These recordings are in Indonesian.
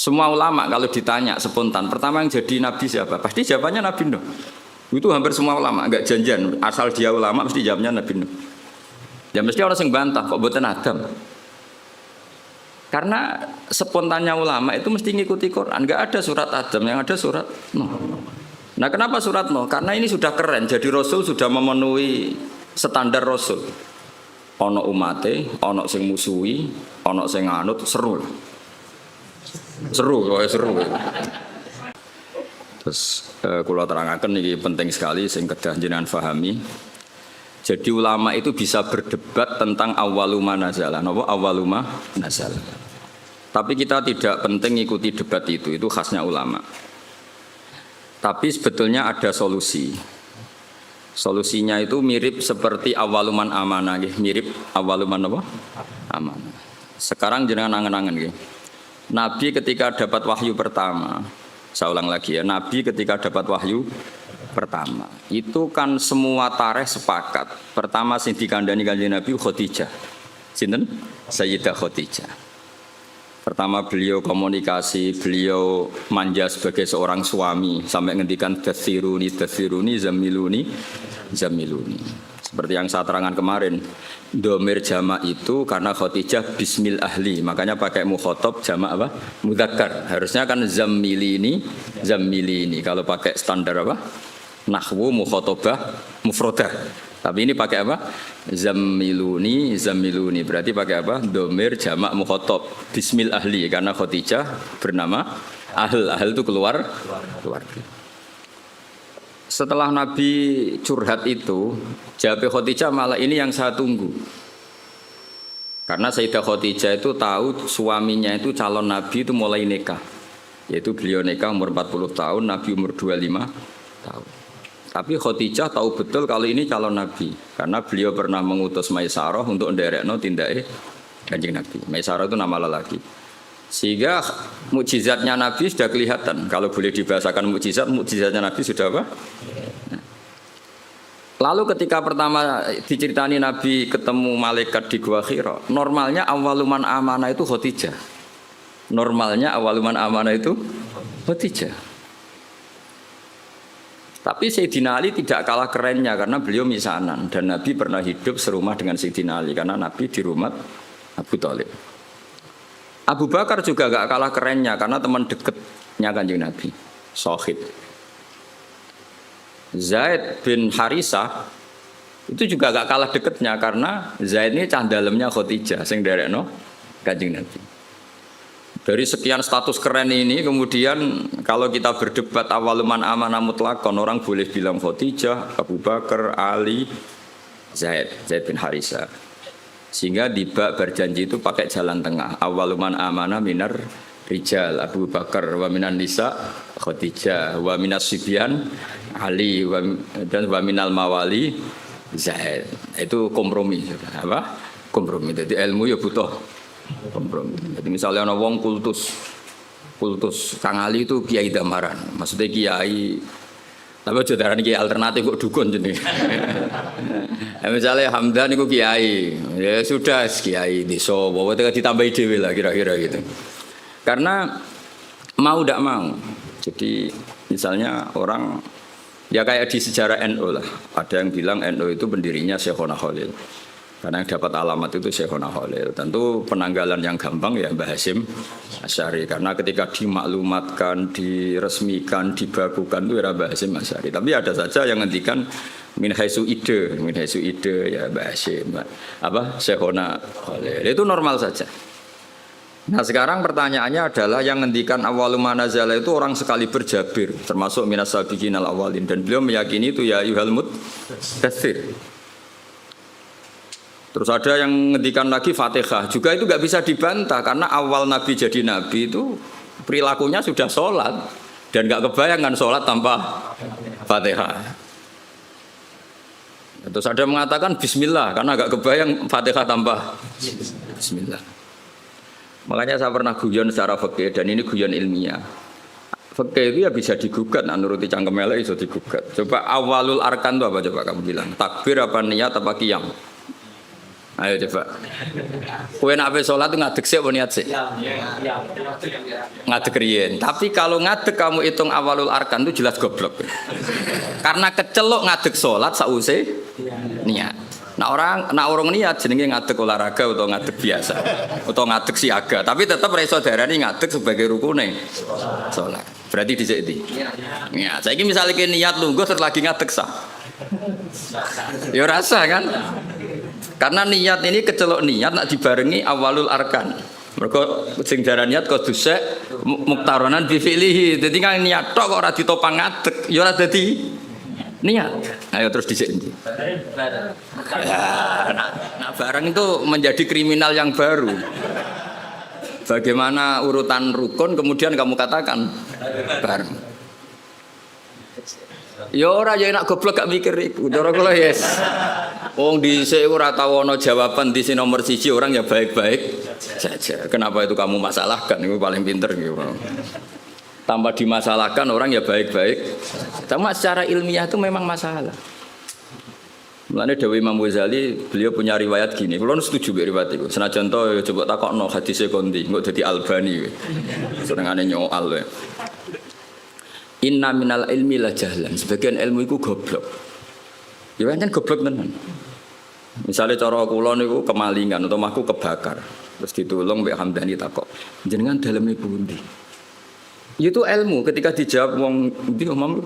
Semua ulama kalau ditanya spontan, pertama yang jadi nabi siapa? Pasti jawabannya Nabi Nuh. Itu hampir semua ulama, enggak janjian. Asal dia ulama mesti jawabnya Nabi Nuh. Ya mesti orang yang bantah kok mboten Adam. Karena spontannya ulama itu mesti ngikuti Quran. Enggak ada surat Adam, yang ada surat Nuh. Nah kenapa surat Nuh? Karena ini sudah keren. Jadi Rasul sudah memenuhi standar Rasul. Ono umate, ono sing musuhi, ono sing nganut, seru. Seru. Terus kula terangaken niki penting sekali sing kedah jenengan pahami. Jadi ulama itu bisa berdebat tentang awwaluma nazala. Napa awwaluma nazala. Tapi kita tidak penting ikuti debat itu khasnya ulama. Tapi sebetulnya ada solusi. Solusinya itu mirip seperti awaluman amanah, mirip awaluman apa? Amanah. Sekarang jenengan angen-angen nggih. Nabi ketika dapat wahyu pertama, saya ulang lagi ya, Nabi ketika dapat wahyu pertama, itu kan semua tarikh sepakat. Pertama sing dikandani Kanjeng Nabi Khadijah. Sinten? Sayyidah Khadijah. Pertama beliau komunikasi, beliau manja sebagai seorang suami sampai ngendikan dathiruni, zamiluni. Seperti yang saya terangkan kemarin, domir jamak itu karena Khadijah bismil ahli, makanya pakai mukhotob jamak apa? Mudzakkar. Harusnya kan zamilini. Kalau pakai standar apa? Nahwu mukhotobah mufrodah. Tapi ini pakai apa? Zamiluni. Berarti pakai apa? Domir jamak mukhotob bismil ahli karena Khadijah bernama Ahl itu keluarga. Setelah Nabi curhat itu, jawab Khadijah malah ini yang saya tunggu. Karena Sayyidah Khadijah itu tahu suaminya itu calon Nabi itu mulai nikah. Yaitu beliau nikah umur 40 tahun, Nabi umur 25 tahun. Tapi Khadijah tahu betul kalau ini calon Nabi. Karena beliau pernah mengutus Maisarah untuk nderekno tindake Kanjeng Nabi. Maisarah itu nama lelaki. Sehingga mukjizatnya Nabi sudah kelihatan. Kalau boleh dibahasakan mukjizatnya Nabi sudah apa? Nah. Lalu ketika pertama diceritani Nabi ketemu malaikat di Gua Hira, normalnya awaluman amanah itu Khadijah. Tapi Sayyidina Ali tidak kalah kerennya karena beliau misanan dan Nabi pernah hidup serumah dengan Sayyidina Ali karena Nabi di rumah Abu Thalib. Abu Bakar juga gak kalah kerennya karena teman dekatnya Kanjeng Nabi, Sohib. Zaid bin Harisah itu juga gak kalah dekatnya karena Zaid ini cah dalemnya Khadijah sing nderekno Kanjeng Nabi. Dari sekian status keren ini kemudian kalau kita berdebat awaluman amanah mutlaqon, orang boleh bilang Khadijah, Abu Bakar, Ali, Zaid bin Harisah. Sehingga di bab berjanji itu pakai jalan tengah. Awaluman amanah minar rijal Abu Bakar, wa minan nisa Khadijah, wa minas sibyan Ali, dan wa minal mawali Zaid. Itu kompromi. Apa? Kompromi. Jadi ilmu ya butuh kompromi. Jadi misalnya ana wong kultus Kang Ali itu kiai damaran. Maksudnya kiai tapi aja darani kiai alternatif kok dukun jenenge. Misalnya Hamdan itu kiai, ya sudah kiai desa, bawa ditambahi dhewe lah kira-kira gitu. Karena mau tidak mau. Jadi misalnya orang ya kayak di sejarah NU lah. Ada yang bilang NU itu pendirinya Syekhona Khalil. Karena yang dapat alamat itu Syekhona Khalil. Tentu penanggalan yang gampang ya Mbah Hasyim Asy'ari. Karena ketika dimaklumatkan, diresmikan, dibakukan itu era Mbah Hasyim Asy'ari. Tapi ada saja yang ngendikan min haitsu ide ya Mbah Hasyim. Syekhona Khalil. Itu normal saja. Nah sekarang pertanyaannya adalah yang ngendikan awaluma nazala itu orang sekali berjabir. Termasuk minas sabiqinal awalin. Dan beliau meyakini itu ya yuhal muddatsir. Terus ada yang ngendikan lagi Fatihah, juga itu nggak bisa dibantah karena awal Nabi jadi Nabi itu perilakunya sudah sholat dan nggak kebayangkan sholat tanpa Fatihah. Terus ada yang mengatakan Bismillah karena nggak kebayang Fatihah tanpa Bismillah. Makanya saya pernah guyon secara fikih dan ini guyon ilmiah. Fikih itu ya bisa digugat, nuruti cangkem elek iso digugat. Coba awalul arkan itu apa coba kamu bilang? Takbir apa niat apa qiyam? Ayo coba. Kowe nek ape salat tuh ngadeg sik apa niat sik? Ngadeg riyen. Tapi kalau ngadeg kamu hitung awalul arkan itu jelas goblok. Karena kecelok ngadeg salat sause niat. Nah orang niat jenenge ngadeg olahraga atau ngadeg biasa atau ngadeg siaga. Tapi tetap ra iso darani ngadeg sebagai rukune salat. Berarti dhisik ndi? Niat. Saiki misale ki niat lungguh terus lagi ngadeg sah. Ya rasa kan? Karena niat ini kecelok niat nak dibarengi awalul arkan. Mergo sing darah niat kok dusek muktaronan bi fi'lihi. Dadi kan niat tok kok ora ditopang ngadeg, ya ora dadi niat. Ayo terus dhisik ndi. Nah, barang itu menjadi kriminal yang baru. Bagaimana urutan rukun kemudian kamu katakan bareng. Ya ora ya enak goblok gak mikir iku. Cara kula yes. Wong dhisik ora tau ana jawaban di nomor 1 orang ya baik-baik saja. Kenapa itu kamu masalahkan? Itu paling pinter gitu. Tanpa dimasalahkan orang ya baik-baik. Cuma secara ilmiah itu memang masalah. Mulane Dewi Imam Ghazali beliau punya riwayat gini. Kulo setuju mbek riwayat itu. Senajan to coba takokno hadise kondi, engko dadi Albani. Senengane nyoal wae. Inna minal ilmi la jahlan. Sebagian ilmu itu goblok. Ya kan goblok tenan. Misalnya cara kula niku kemalingan atau mahku kebakar. Terus ditolong mbek Hamdani takok. Jenengan daleme pundi? Itu ilmu ketika dijawab wong ndi omong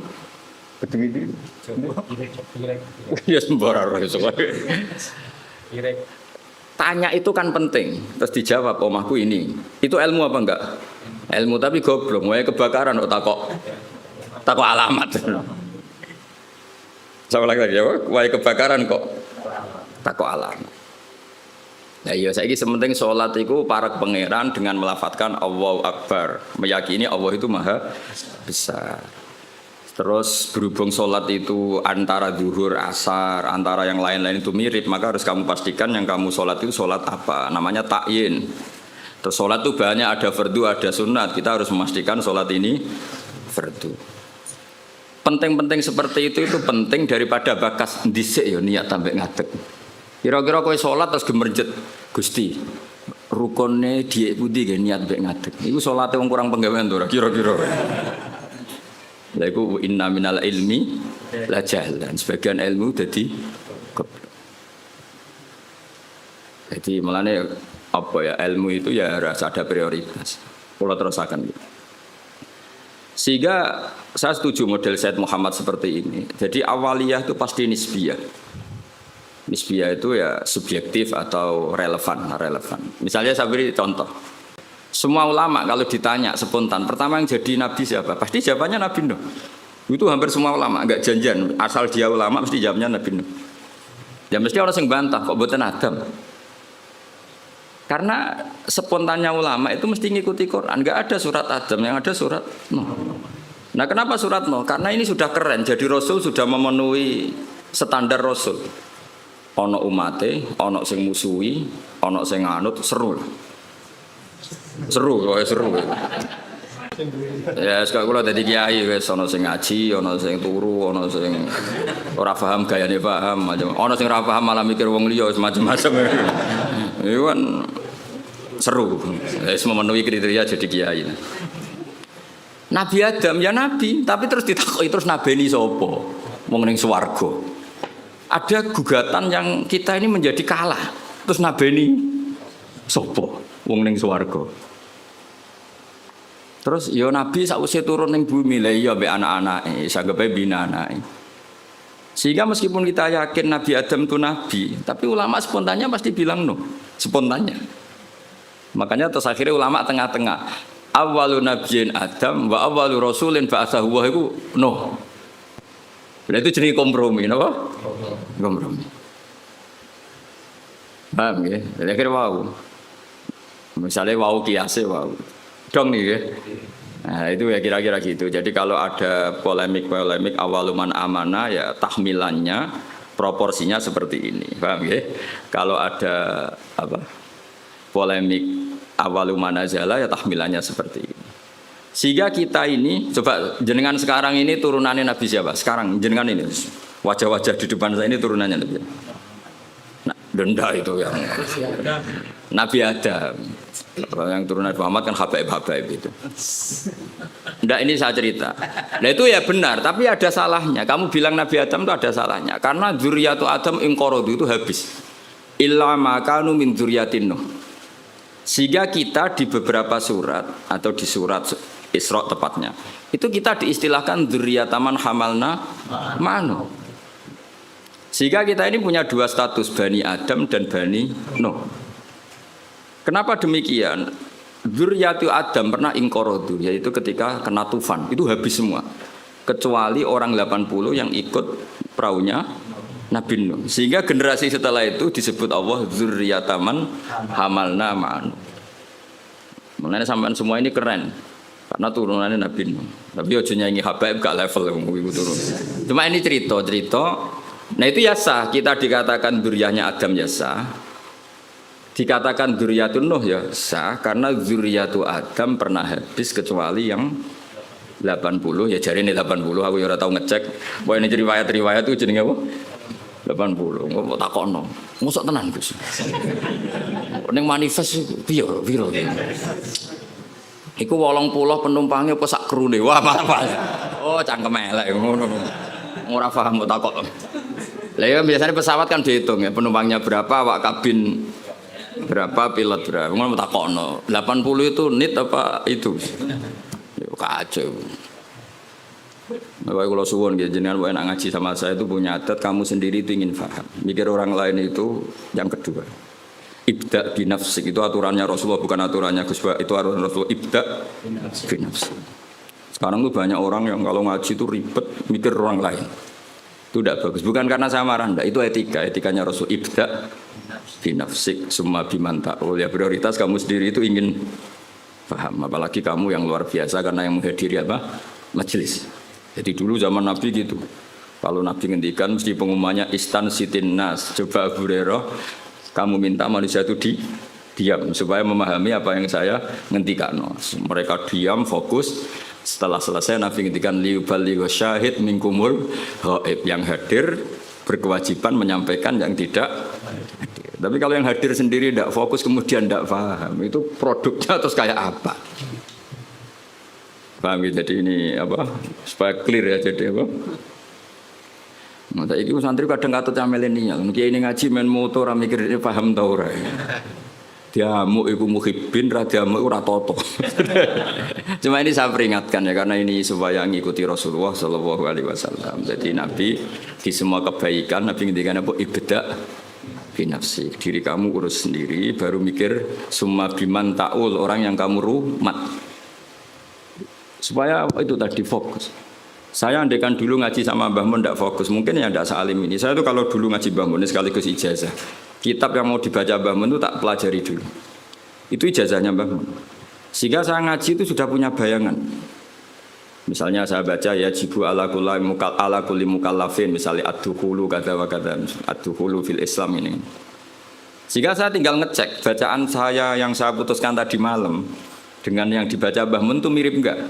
ketemu iki. Ya sembarang ora iso. Tanya itu kan penting. Terus dijawab omahku ini. Itu ilmu apa enggak? Ilmu tapi goblok. Wae kebakaran kok takok alamat. Sama lagi ya, wae kebakaran kok takok alamat. Nah iya saiki sementing salat iku para pangeran dengan melafatkan Allahu Akbar, meyakini Allah itu maha besar. Terus berhubung salat itu antara zuhur, asar, antara yang lain-lain itu mirip, maka harus kamu pastikan yang kamu salat itu salat apa? Namanya takyin. Terus salat itu banyak, ada fardu, ada sunat. Kita harus memastikan salat ini fardu. Penting-penting seperti itu penting daripada bakas dhisik ya niat tambah ngadeg. Kira-kira kowe salat terus gemerjet Gusti. Rukune dhiik pundi nggih niat mbek ngadeg. Iku salate wong kurang penggawean to ora kira-kira. Lha iku inna minal ilmi la jahlan. Sebagian ilmu dadi goblok. Jadi mulane apa ya ilmu itu ya harus ada prioritas. Kula terusaken. Sehingga saya setuju model Said Muhammad seperti ini. Jadi awaliyah itu pasti nisbiyah. Nisbiyah itu ya subjektif atau relevan. Misalnya saya beri contoh. Semua ulama kalau ditanya spontan, pertama yang jadi nabi siapa? Pasti jawabannya Nabi Nuh. Itu hampir semua ulama, enggak janjian. Asal dia ulama mesti jawabnya Nabi Nuh. Ya mesti orang yang bantah, kok mboten Adam. Karena spontannya ulama itu mesti ngikuti Quran. Enggak ada surat Adam, yang ada surat Nuh. Nah kenapa surat Nuh? Karena ini sudah keren. Jadi Rasul sudah memenuhi standar Rasul. Ono umate, ono sing musuhi, ono sing nganut, seru. Seru. Ya sekarang kula dadi kiai wis ono sing ngaji, ono sing turu, ono sing ora paham gayane paham, macam. Ono sing ora paham malah mikir wong liya macam-macam. Iku kan seru. Wis memenuhi kriteria jadi kiai. Nabi Adam ya nabi, tapi terus ditakoki terus nabeni sapa? Wong ning swarga. Ada gugatan yang kita ini menjadi kalah. Terus nabeni sapa? Wong ning swarga. Terus ya nabi sakwise turun ning bumi lha iya mbek anak-anake, sanggepe bina anake. Sehingga meskipun kita yakin Nabi Adam itu nabi, tapi ulama spontannya pasti bilang no, spontannya. Makanya terus akhirnya ulama tengah-tengah. Awwalu nabiyyin Adam wa awwalu rasulin ba'atsahu wa iku Nuh. Berarti itu jenis kompromi, napa? Kompromi. Paham ya? Jadi akhirnya wow. Misalnya wow kiasnya wow. Dong nih ya. Nah itu ya kira-kira gitu. Jadi kalau ada polemik awaluman amanah ya tahmilannya proporsinya seperti ini. Paham ya? Kalau ada polemik awaluman nazala ya tahmilannya seperti ini. Sehingga kita ini, coba jenengan sekarang ini turunannya Nabi siapa? Sekarang jenengan ini, wajah-wajah di depan saya ini turunannya Nabi. Nah, Denda itu yang Nabi Adam. Kalau yang turunan Muhammad kan habaib itu. Ndak, ini saya cerita. Nah itu ya benar, tapi ada salahnya. Kamu bilang Nabi Adam itu ada salahnya. Karena dzurriyyatu Adam inqaradu itu habis. Illa ma kanu min dzurriyyatin Nuh. Sehingga kita di beberapa surat atau di surat Isra tepatnya, itu kita diistilahkan dzurriyyataman hamalna ma'nu. Sehingga kita ini punya dua status, Bani Adam dan Bani Nuh. Kenapa demikian? Dzurriyyatu Adam pernah inqaradu, yaitu ketika kena tufan, itu habis semua. Kecuali orang 80 yang ikut perahunya Nabi Nuh. Sehingga generasi setelah itu disebut Allah dzurriyyataman hamalna ma'nu. Makanya sampean semua ini keren. Karena turunannya Nabi Nuh. Tapi ojo nyanyi habaib gak level itu turun. Cuma ini cerita. Nah itu ya sah, kita dikatakan dzurriyyahnya Adam ya sah. Dikatakan dzurriyyatun Nuh ya sah karena dzurriyyatu Adam pernah habis kecuali yang 80 ya jari ini 80 aku ya ora tau ngecek. Bahwa ini riwayat itu jenenge apa? 80. Engko takokno. Mosok tenan Gus. Ning manifest piye piro iki? Iku 80 penumpangnya apa sak krune? Wah, apa? Oh, cangkem elek ngono. Ora paham kok takok. Lah ya biasanya pesawat kan dihitung ya, penumpangnya berapa, awak kabin berapa, pilot berapa. Ngono takokno. 80 itu nit apa itu? Yo kacau. Bapak kalau suwon gitu, jenengan wae nak ngaji sama saya itu punya adat kamu sendiri itu ingin paham. Mikir orang lain itu yang kedua. Ibda binafsik itu aturannya Rasulullah, bukan aturannya Gus Ba. Itu aturan Rasulullah, ibda binafsik. Sekarang tuh banyak orang yang kalau ngaji itu ribet mikir orang lain. Itu tidak bagus. Bukan karena saya marah, enggak. Itu etikanya Rasul. Ibda binafsik summa bimanta'ul. Ya prioritas kamu sendiri itu ingin paham. Apalagi kamu yang luar biasa karena yang menghadiri apa? Majelis. Jadi dulu zaman Nabi gitu. Kalau Nabi ngendikan mesti pengumumannya istan sitin nas. Coba Abu Hurairah, kamu minta manusia itu diam supaya memahami apa yang saya ngendikan. Mereka diam, fokus. Setelah selesai Nabi ngendikan liuballigha syahid minkumul ghaib, yang hadir berkewajiban menyampaikan yang tidak hadir. Tapi kalau yang hadir sendiri tidak fokus kemudian tidak paham, itu produknya terus kayak apa? Paham ya? Jadi ini apa? Supaya clear ya, jadi apa? Nah, iki santri kadang katut milenial. Kiai ini ngaji main motor ora mikir paham ta ora. Diamuk iku muhibbin, ra diamuk ora toto. Cuma ini saya peringatkan ya, karena ini supaya ngikuti Rasulullah sallallahu alaihi wasallam. Jadi Nabi di semua kebaikan Nabi ngendikan apa? Ibda binafsi. Diri kamu urus sendiri, baru mikir summa biman ta'ul, orang yang kamu rumat. Supaya itu tadi fokus. Saya andaikan dulu ngaji sama Mbah Mun tidak fokus, mungkin ya tidak sealim ini. Saya itu kalau dulu ngaji Mbah Mun sekaligus ijazah. Kitab yang mau dibaca Mbah Mun itu tak pelajari dulu. Itu ijazahnya Mbah Mun. Sehingga saya ngaji itu sudah punya bayangan. Misalnya saya baca ya jibu ala kulli mukallafin, misalnya ad-dukhulu kata wa kata, ad-dukhulu fil Islam ini. Sehingga saya tinggal ngecek bacaan saya yang saya putuskan tadi malam dengan yang dibaca Mbah Mun itu mirip enggak?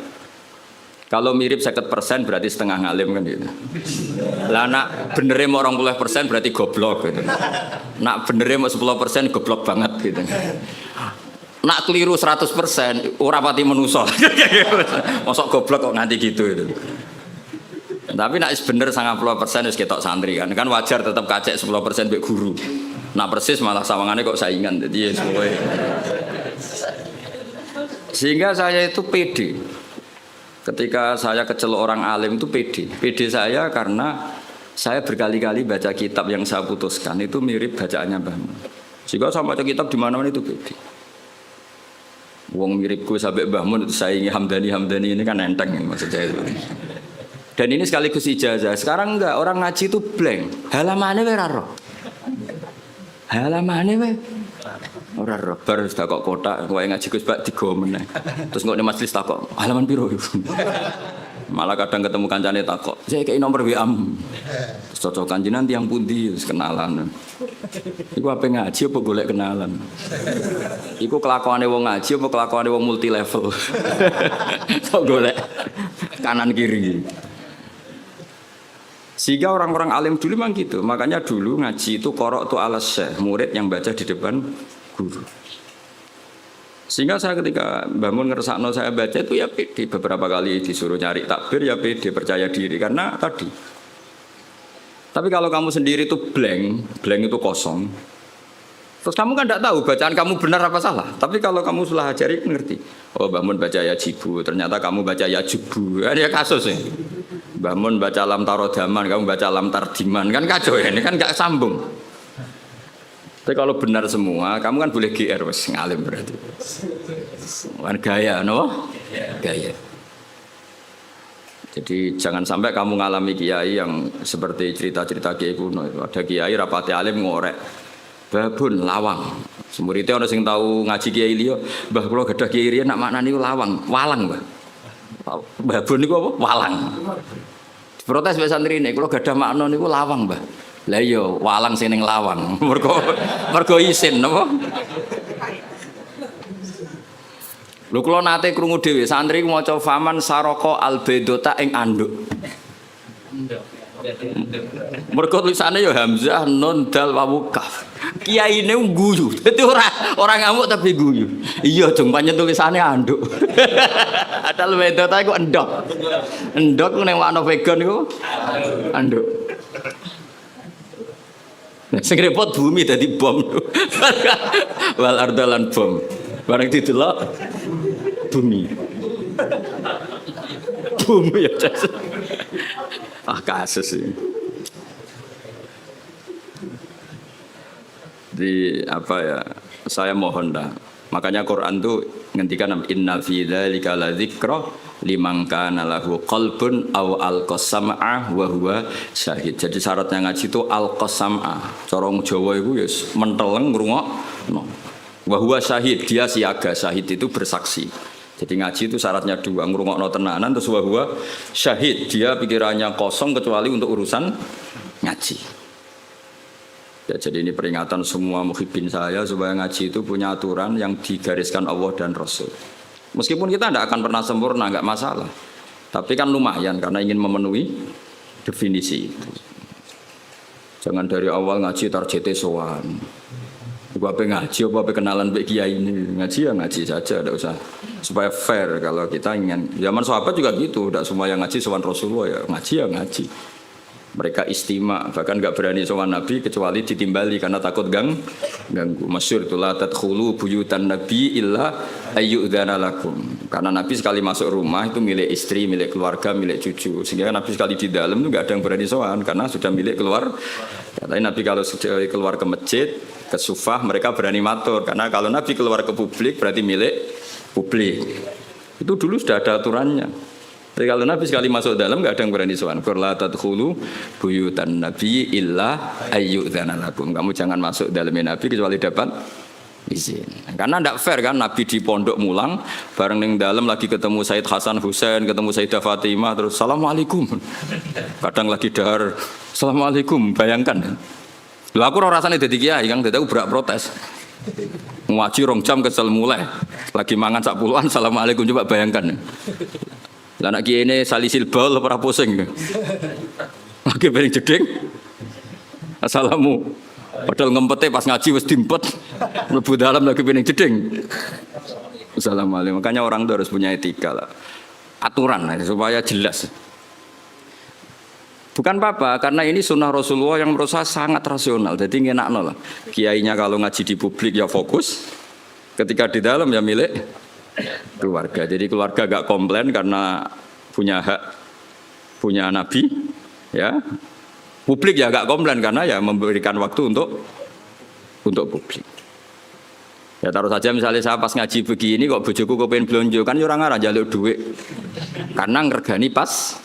Kalau mirip 50% berarti setengah ngalim kan gitu. Lah nak benernya mau 20% berarti goblok gitu. Nak benernya mau 10% goblok banget gitu. Nak keliru 100% ora pati menuso. Mosok goblok kok nganti gitu itu. Tapi nak bener 90% wis ketok santri kan. Kan wajar tetap kacek 10% mbek guru. Nak persis malah sawangane kok saingan. Jadi semuanya. Sehingga saya itu pede. Ketika saya kecelok orang alim itu pede saya karena saya berkali-kali baca kitab yang saya putuskan itu mirip bacaannya Mbah Mun. Sehingga saya baca kitab di mana-mana itu pede. Wong miripku sampai Mbah Mun itu saya ingin Hamdani ini kan enteng maksud saya itu. Dan ini sekaligus ijazah. Sekarang enggak, orang ngaji itu blank. Halamannya ora roh. Halamannya ora roh, bar sudah kok kotak, kowe ngaji Gus Bak digo meneh. Terus kok ning majelis takok, halaman piro? Malah kadang ketemu kancane takok, "Saya kei nomor WA-mu." Terus cocokan jenengan tiyang pundi wis kenalan. Iku ape ngaji apa golek kenalan? Iku kelakuane wong ngaji apa kelakuane wong multi level? Kok golek kanan kiri. Sehingga orang-orang alim dulu memang gitu. Makanya dulu ngaji itu qorok tu ala syekh, murid yang baca di depan guru. Sehingga saya ketika bangun ngersakno saya baca itu ya pede. Beberapa kali disuruh nyari takbir ya pede, percaya diri. Karena tadi. Tapi kalau kamu sendiri itu blank itu kosong. Terus kamu kan tidak tahu bacaan kamu benar apa salah. Tapi kalau kamu sudah ajari ngerti. Oh bangun baca ya jibu, ternyata kamu baca ya jubu. Ya kasus ya. Bangun baca lam tarodaman, kamu baca lam tardiman. Kan kacau ya, ini kan gak sambung. Tapi kalau benar semua, kamu kan boleh GR wes ngalim berarti. Kan gaya, no? Gaya. Jadi jangan sampai kamu ngalami kiai yang seperti cerita-cerita kiai kuno. Ada kiai rapati alim ngorek. Babun lawang. Semurite ana sing tahu ngaji kiai liya, Mbah kula gadah kiai riyen nak maknani lawang, walang, Mbah. Babun niku apa? Walang. Protes wis santrine, kula gadah makna niku lawang, Mbah. Lah iya, walang sing ning lawang. Mergo isin napa? Lho kula nate krungu dhewe santri maca faman saraka albedota ing anduk. Mergo tulisane ya hamzah nun dal wawu kaf. Kiyaine guyu. Dadi ora ngamuk tapi guyu. Iya dong pancen tulisane anduk. Adal wedota iku endok. Endok ning makna vegan iku anduk. Sing repot bumi dadi bom. Wal ardalan bom. Bareng didelok bumi. Bumi ya. Kasus ini. Di apa ya? Saya mohon dah. Makanya Quran tuh ngendikan inna fi dzalika ladzikra liman kana lahu qalbun aw alqasam'a wa huwa syahid. Jadi syaratnya ngaji itu alqasam'a. Cara Jawa iku ya menteleng ngrungokno. Wa huwa syahid, dia siaga. Syahid itu bersaksi. Jadi ngaji itu syaratnya dua, ngrungokno tenanan terus wa huwa syahid, dia pikirannya kosong kecuali untuk urusan ngaji. Ya, jadi ini peringatan semua muhibbin saya supaya ngaji itu punya aturan yang digariskan Allah dan Rasul. Meskipun kita tidak akan pernah sempurna, nggak masalah. Tapi kan lumayan karena ingin memenuhi definisi itu. Jangan dari awal ngaji tarjete sowan. Apa ngaji, apa kenalan Mbak Kiai ini ngaji ya ngaji saja, tidak usah supaya fair. Kalau kita ingin zaman sahabat juga gitu, tidak semua yang ngaji sowan Rasulullah ya ngaji. Mereka istima, bahkan nggak berani sowan Nabi kecuali ditimbali karena takut ganggu. Masyhur itu la tadkhulu buyutan Nabi illa ayyudzana lakum. Karena Nabi sekali masuk rumah itu milik istri, milik keluarga, milik cucu. Sehingga Nabi sekali di dalam itu nggak ada yang berani sowan karena sudah milik keluar. Tapi Nabi kalau sudah keluar ke masjid, ke sufah mereka berani matur karena kalau Nabi keluar ke publik berarti milik publik. Itu dulu sudah ada aturannya. Tapi kalau Nabi sekali masuk dalam nggak ada yang berani sowan. La tadkhulu buyutan Nabi illa ayyudzana lakum. Kamu jangan masuk dalamnya Nabi kecuali dapat izin. Karena tidak fair kan Nabi di pondok mulang bareng ning dalam lagi ketemu Said Hasan Husain, ketemu Sayyidah Fatimah terus assalamualaikum. Kadang lagi dahar assalamualaikum, bayangkan. Lha aku ora rasane dadi kiai Kang, dadi aku berak protes. Ngaji rong jam kesel mulai. Lagi mangan sak puluhan assalamualaikum coba bayangkan. Lah anak kiai ini salisil bal ora pusing. Lagi bareng jeding. Assalamu. Padahal ngempete pas ngaji wis dimpet. Mlebu dalam lagi bareng jeding. Assalamualaikum. Makanya orang itu harus punya etika lah. Aturan lah, supaya jelas. Bukan apa-apa, karena ini sunnah Rasulullah yang menurut saya sangat rasional. Jadi ngenakno lah. Kiainya kalau ngaji di publik ya fokus, ketika di dalam ya milik keluarga. Jadi keluarga gak komplain karena punya hak, punya Nabi, ya. Publik ya gak komplain karena ya memberikan waktu untuk publik. Ya taruh saja misalnya saya pas ngaji begini kok bojoku kepengen blonjo kan ya orang arah jaluk duit. Karena ngergani pas.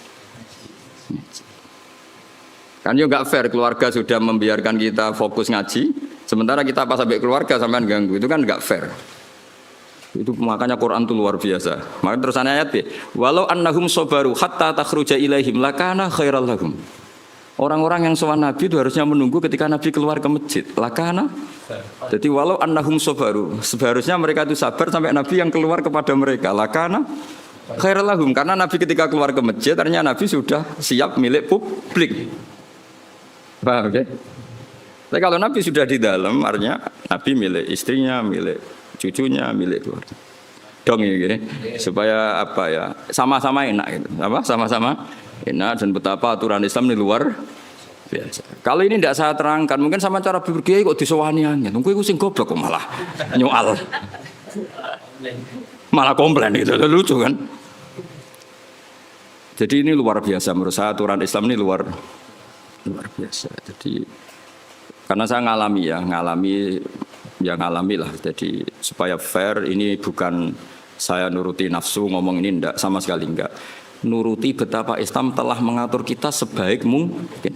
Kan juga nggak fair keluarga sudah membiarkan kita fokus ngaji, sementara kita pas sampai keluarga sampean ganggu, itu kan nggak fair. Itu makanya Quran itu luar biasa. Maka terusan ayat B, walau annahum sabaru hatta takhruja ilaihim lakana khairal lahum. Orang-orang yang sowan Nabi itu harusnya menunggu ketika Nabi keluar ke masjid. Lakana. Jadi walau annahum sabaru, seharusnya mereka itu sabar sampai Nabi yang keluar kepada mereka. Lakana khairal lahum, karena Nabi ketika keluar ke masjid ternyata Nabi sudah siap milik publik. Paham ya? Tapi kalau Nabi sudah di dalam, artinya Nabi milik istrinya, milik cucunya, milik keluarga. Dong ya, supaya apa ya? Sama-sama enak gitu. Apa? Sama-sama enak dan betapa aturan Islam di luar biasa. Kalau ini tidak saya terangkan, mungkin sama cara berkiai kok disowani angin. Tunggu iku sing goblok kok malah nyoal. Malah komplain gitu, lucu kan? Jadi ini luar biasa menurut saya, aturan Islam ini luar biasa. Jadi karena saya ngalami lah. Jadi supaya fair, ini bukan saya nuruti nafsu ngomong ini enggak, sama sekali enggak. Nuruti betapa Islam telah mengatur kita sebaik mungkin.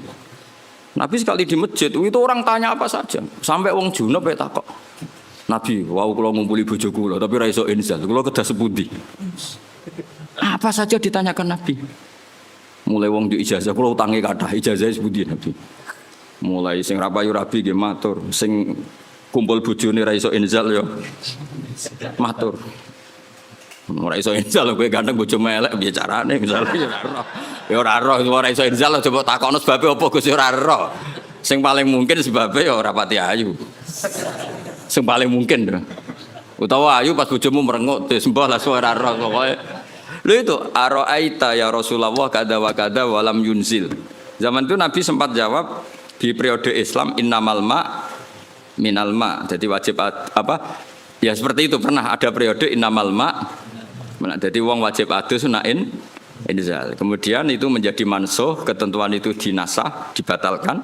Nabi sekali di masjid, itu orang tanya apa saja. Sampai wong junub ya takok. Nabi, wow kalau ngumpuli bojo kula, tapi ra iso inzal, kula kedah sepundi. Apa saja ditanyakan Nabi. Mulai wong di ijazah, kula utange kathah, ijazah sepundi Nabi. Mulai sing rapayu rabi nggih matur, sing kumpul bojone ra iso inzal ya matur. Ora iso inzal kowe ganteng bojo melek piye carane misalnya ya ora roh. Ya ora iso inzal coba takokno sebabe apa Gus ya ora roh. Sing paling mungkin sebabe ya ora pati ayu. Sing paling mungkin lho. Utawa ayu pas bojomu merengut sembah lah suara roh pokoke. Lho itu araita ya Rasulullah kada wa kada walam yunzil. Zaman itu Nabi sempat jawab di periode Islam innamal ma minal ma. Jadi wajib apa? Ya seperti itu pernah ada periode innamal ma. Jadi wong wajib adus nain inzal. Kemudian itu menjadi mansuh, ketentuan itu dinasah, dibatalkan.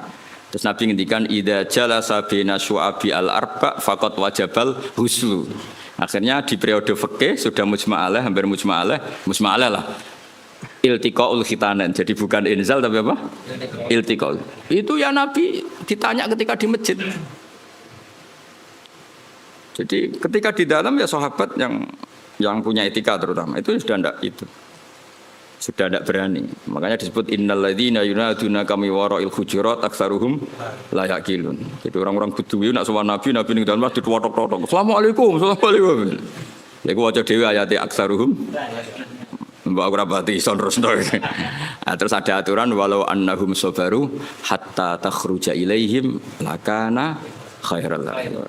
Terus Nabi ngendikan idza jalasa baina syu'abi al-arba faqad wajabal huslu. Akhirnya di periode fikih sudah mujma'alah, hampir mujma'alah lah. Iltiqaul khitanan. Jadi bukan inzal tapi apa? Iltiqaul. Itu ya Nabi ditanya ketika di masjid. Jadi ketika di dalam ya sahabat yang punya etika terutama itu sudah tidak berani. Makanya disebut innal ladzina yunaduna kami wara'il hujurat aktsaruhum la yaqilun. Jadi orang-orang Bedui nak sowan Nabi ning dalam masjid watok-watok. Assalamualaikum. Ya ku waca dhewe ayate aktsaruhum. Mbak ora pati ison terusno. Terus ada aturan walau annahum sabaru hatta takhruja ilaihim lakana khairal lahum.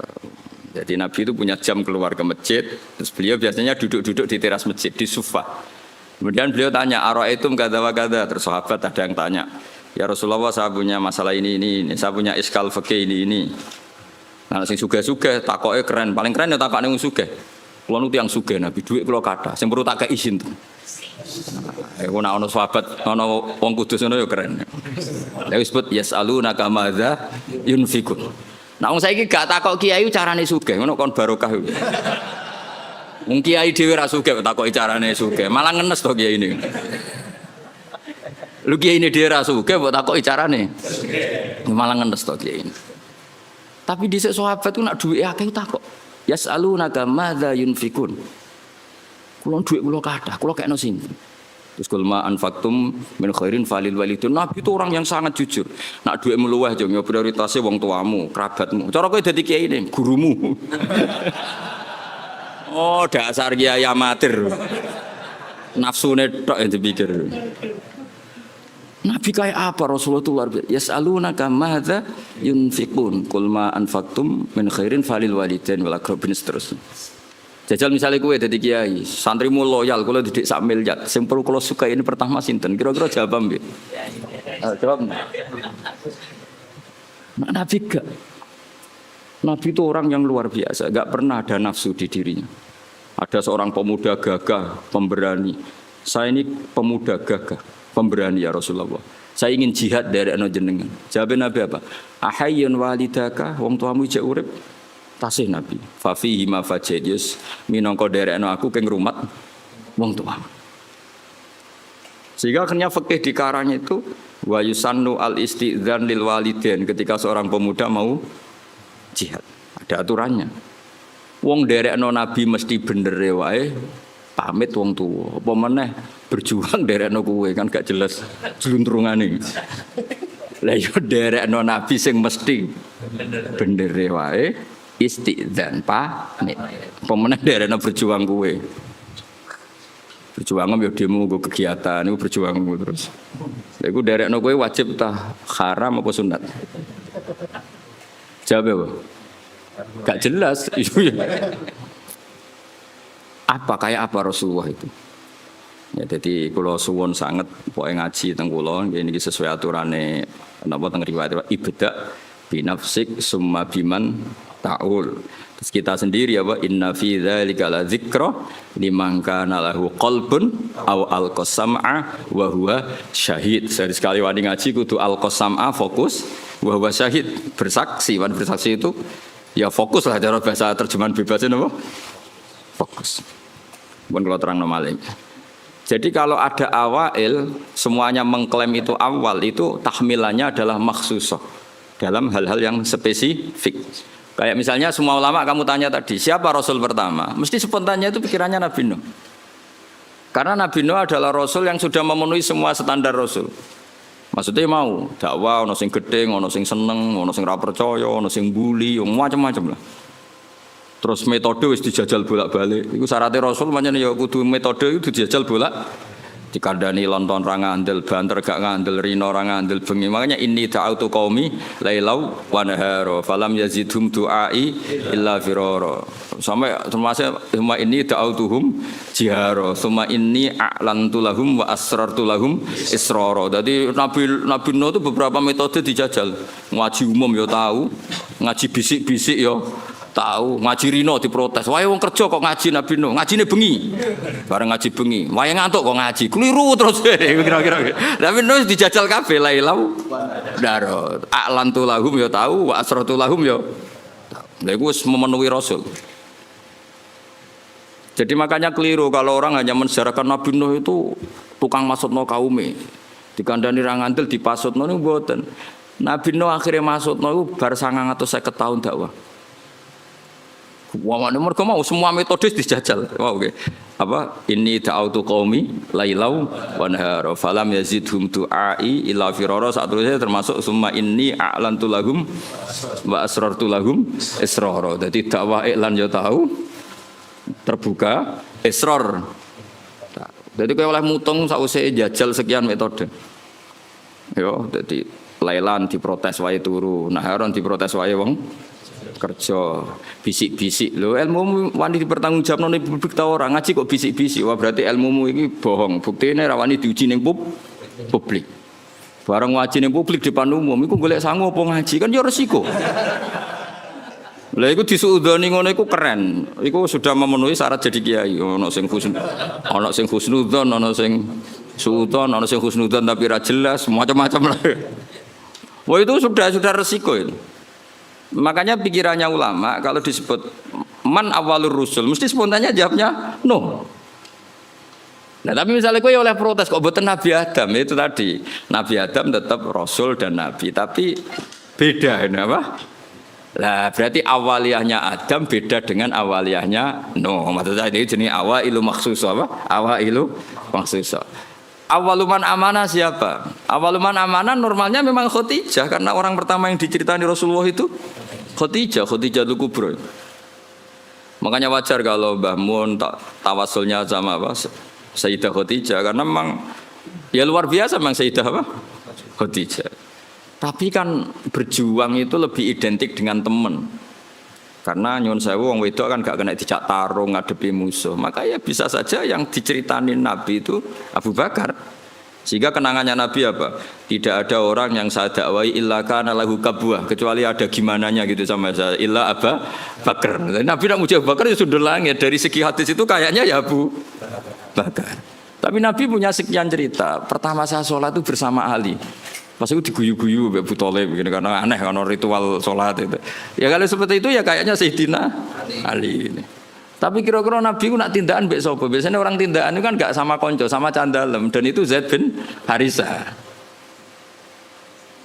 Jadi Nabi itu punya jam keluar ke masjid, terus beliau biasanya duduk-duduk di teras masjid, di sofa. Kemudian beliau tanya, ara'aitum kada wa kada. Terus sahabat ada yang tanya, ya Rasulullah saya punya masalah ini, saya punya iskal fikih ini. Nah, sing sugih-sugih takoke keren, paling keren ya takokne wong sugih. Kulo nu tiyang sugih Nabi, dhuwit kulo kathah, sing perlu tak kei izin. Aku nak ono sahabat, ono wong kudus ngono ya keren. Lha disebut yasalunaka madza yunfikun. Nah, wong saiki gak takok kiai carane sugih, ngono kon barokah. Wong kiai dhewe ra sugih takoki carane sugih, malah ngenes to kiai ini. Lu kiai ini dhewe ra sugih kok takoki carane. Malah ngenes to kiai ini. Tapi dhisik sahabat ku nak duwe akeh takok. Yasalunaka madza yunfikun. Kulo duwe kulo kathah, kulo kekno sinten. Terus kulma anfaqtum min khairin falil walidun. Nabi itu orang yang sangat jujur. Nak duit meluweh jeng ya prioritasnya wong tuamu, kerabatmu. Cara kowe dadi kiai ini, gurumu. Oh, dasar kiai amatir. Nafsune tok yang dipikir. Nabi kayak apa Rasulullah itu luar biasa. Yas'alunaka madza yunfiqun. Kulma anfaqtum min khairin falil walidain wal aqrabin seterusnya. Jajal misalnya kue jadi kiai, santrimu loyal, kalau didik sak miliar, sing perlu kalau suka ini pertama sinten, kira-kira jawab ambil. Jawab. Nah, Nabi gak. Nabi itu orang yang luar biasa, gak pernah ada nafsu di dirinya. Ada seorang pemuda gagah, pemberani. Saya ini pemuda gagah, pemberani ya Rasulullah. Saya ingin jihad dari anak jenengan. Jawab Nabi apa? Ahayyun walidaka, wong tuamu ijek urip. Tasih Nabi, fafihi ma fajedius minangka derekno aku keng rumat wong tua. Sehingga akhirnya fikih dikarang itu wa yusannu al istidzan lil walidain ketika seorang pemuda mau jihad. Ada aturannya. Wong derekno Nabi mesti bener wae pamit wong tuwa. Apa meneh berjuang derekno kowe kan gak jelas jluntrungane. Lah yo derekno Nabi sing mesti bener wae istidzan pamit. Pemenang daerahna berjuang kuwe. Berjuang ya demo nggo kegiatan niku berjuang terus. Lha iku derekno kowe wajib tah haram apa sunat? Jawab apa? Gak jelas. Apa kayak apa Rasulullah itu? Ya jadi kula suwun sanget pokoke ngaji teng kula niki sesuai aturane napa teng riwayat ibda binafsik summa biman taul. Terus kita sendiri apa inna fi dzalika la dzikra liman kana lahu qalbun aw alqasam'a wa huwa syahid. Sekali wani ngaji kudu alqasam'a fokus wa huwa syahid bersaksi. Wan bersaksi itu ya fokus lah cara bahasa terjemahan bebasnya apa? Fokus. Pun kalau terang malih. Jadi kalau ada awail semuanya mengklaim itu awal itu tahmilannya adalah makhsusah dalam hal-hal yang spesifik. Kayak misalnya semua ulama kamu tanya tadi siapa Rasul pertama? Mesti spontannya itu pikirannya Nabi Nuh. Karena Nabi Nuh adalah Rasul yang sudah memenuhi semua standar Rasul. Maksudnya mau dakwah, ono sing gedeng, ono sing seneng, ono sing ra percaya, ono sing bully, macam-macam lah. Terus metode wis dijajal bolak-balik. Iku syaratnya Rasul pancen ya kudu metode itu dijajal bolak. Dikandani lonton ra ngandel, banter gak ngandel, rino ra ngandel bengi. Makanya inni ta'autu qaumi lailau wa nahara falam yazidhum du'ai illa firara. Sampai termasuk summa inni ta'autuhum jihara, summa inni a'lantu lahum wa asrartu lahum israra. Jadi Nabi Nuh itu beberapa metode dijajal. Ngaji umum ya tahu, ngaji bisik-bisik ya tahu, ngaji rino diprotes. Wae wong kerja kok ngaji Nabi Nuh, ngajine bengi. Bareng ngaji bengi, wae ngantuk kok ngaji. Keliru terus kira-kira. Nabi Nuh dijajal kabeh lailau daro. A'lantu lahum ya tahu, wa asratu lahum ya tahu. Lha iku wis memenuhi Rasul. Jadi makanya keliru kalau orang hanya mensejarahkan Nabi Nuh itu tukang maksudno kaume. Dikandani ra ngandel dipasutno niku mboten. Nabi Nuh akhirnya maksudno iku bar 950 tahun dakwah. Wah, mereka mau semua metode dijajal. Wow, okay. Apa? Ini ta'autu qaumi lailau wa nahara falam yazidhum du'ai illa firara. Saat itu termasuk summa inni a'lantu lahum wa asrartu lahum israra. Jadi dakwah iklan ya tahu terbuka israr. Jadi kowe oleh mutung sakwise jajal sekian metode. Yo, jadi lailan diprotes wae turu, naharon diprotes wae wong kerja bisik-bisik lho ilmu wani dipertanggungjawabno ning publik ta ora ngaji kok bisik-bisik wah berarti ilmumu iki bohong buktine ra wani diuji ning publik bareng ngaji ning publik depan umum iku golek sangu apa ngaji kan ya resiko lha iku disuudoni ngono iku keren iku sudah memenuhi syarat jadi kiai ono sing husnudzon ono sing suudon ono sing husnudzon tapi ra jelas macam-macam lah wah itu sudah resiko itu. Makanya pikirannya ulama kalau disebut man awalur rusul mesti spontannya jawabnya no. Nah tapi misalnya gue oleh protes kok buatan Nabi Adam itu tadi Nabi Adam tetap Rasul dan Nabi tapi beda ini apa? Lah berarti awaliyahnya Adam beda dengan awaliyahnya no. Maksudnya ini jenis awailu makhsusah apa? Awailu makhsusah. Awaluman amanah siapa? Awaluman amanah normalnya memang Khadijah karena orang pertama yang diceritani Rasulullah itu Khadijah Kubra. Makanya wajar kalau Mbah Mun tawasulnya sama apa? Sayyidah Khadijah karena memang ya luar biasa memang Sayyidah apa? Khadijah. Tapi kan berjuang itu lebih identik dengan teman. Karena nyun sewu wong wedok kan gak kena dicak tarung ngadepi musuh. Maka ya bisa saja yang diceritain Nabi itu Abu Bakar. Sehingga kenangannya Nabi apa? Tidak ada orang yang saya dakwai illa kana lahu kabwah kecuali ada gimananya gitu sama saya illa Abu Bakar. Nabi nak muji Abu Bakar ya sudah langit dari segi hadis itu kayaknya ya Abu Bakar. Tapi Nabi punya sekian cerita. Pertama saya sholat itu bersama Ali. Pas itu diguyu-guyu Abu Thalib begini karena aneh karena ritual sholat itu. Ya kalau seperti itu ya kayaknya Sayyidina Ali ini. Tapi kira-kira Nabi ku nak tindakan mbek sapa? Biasanya orang tindakan itu kan enggak sama konco, sama candalem dan itu Zaid bin Harisah.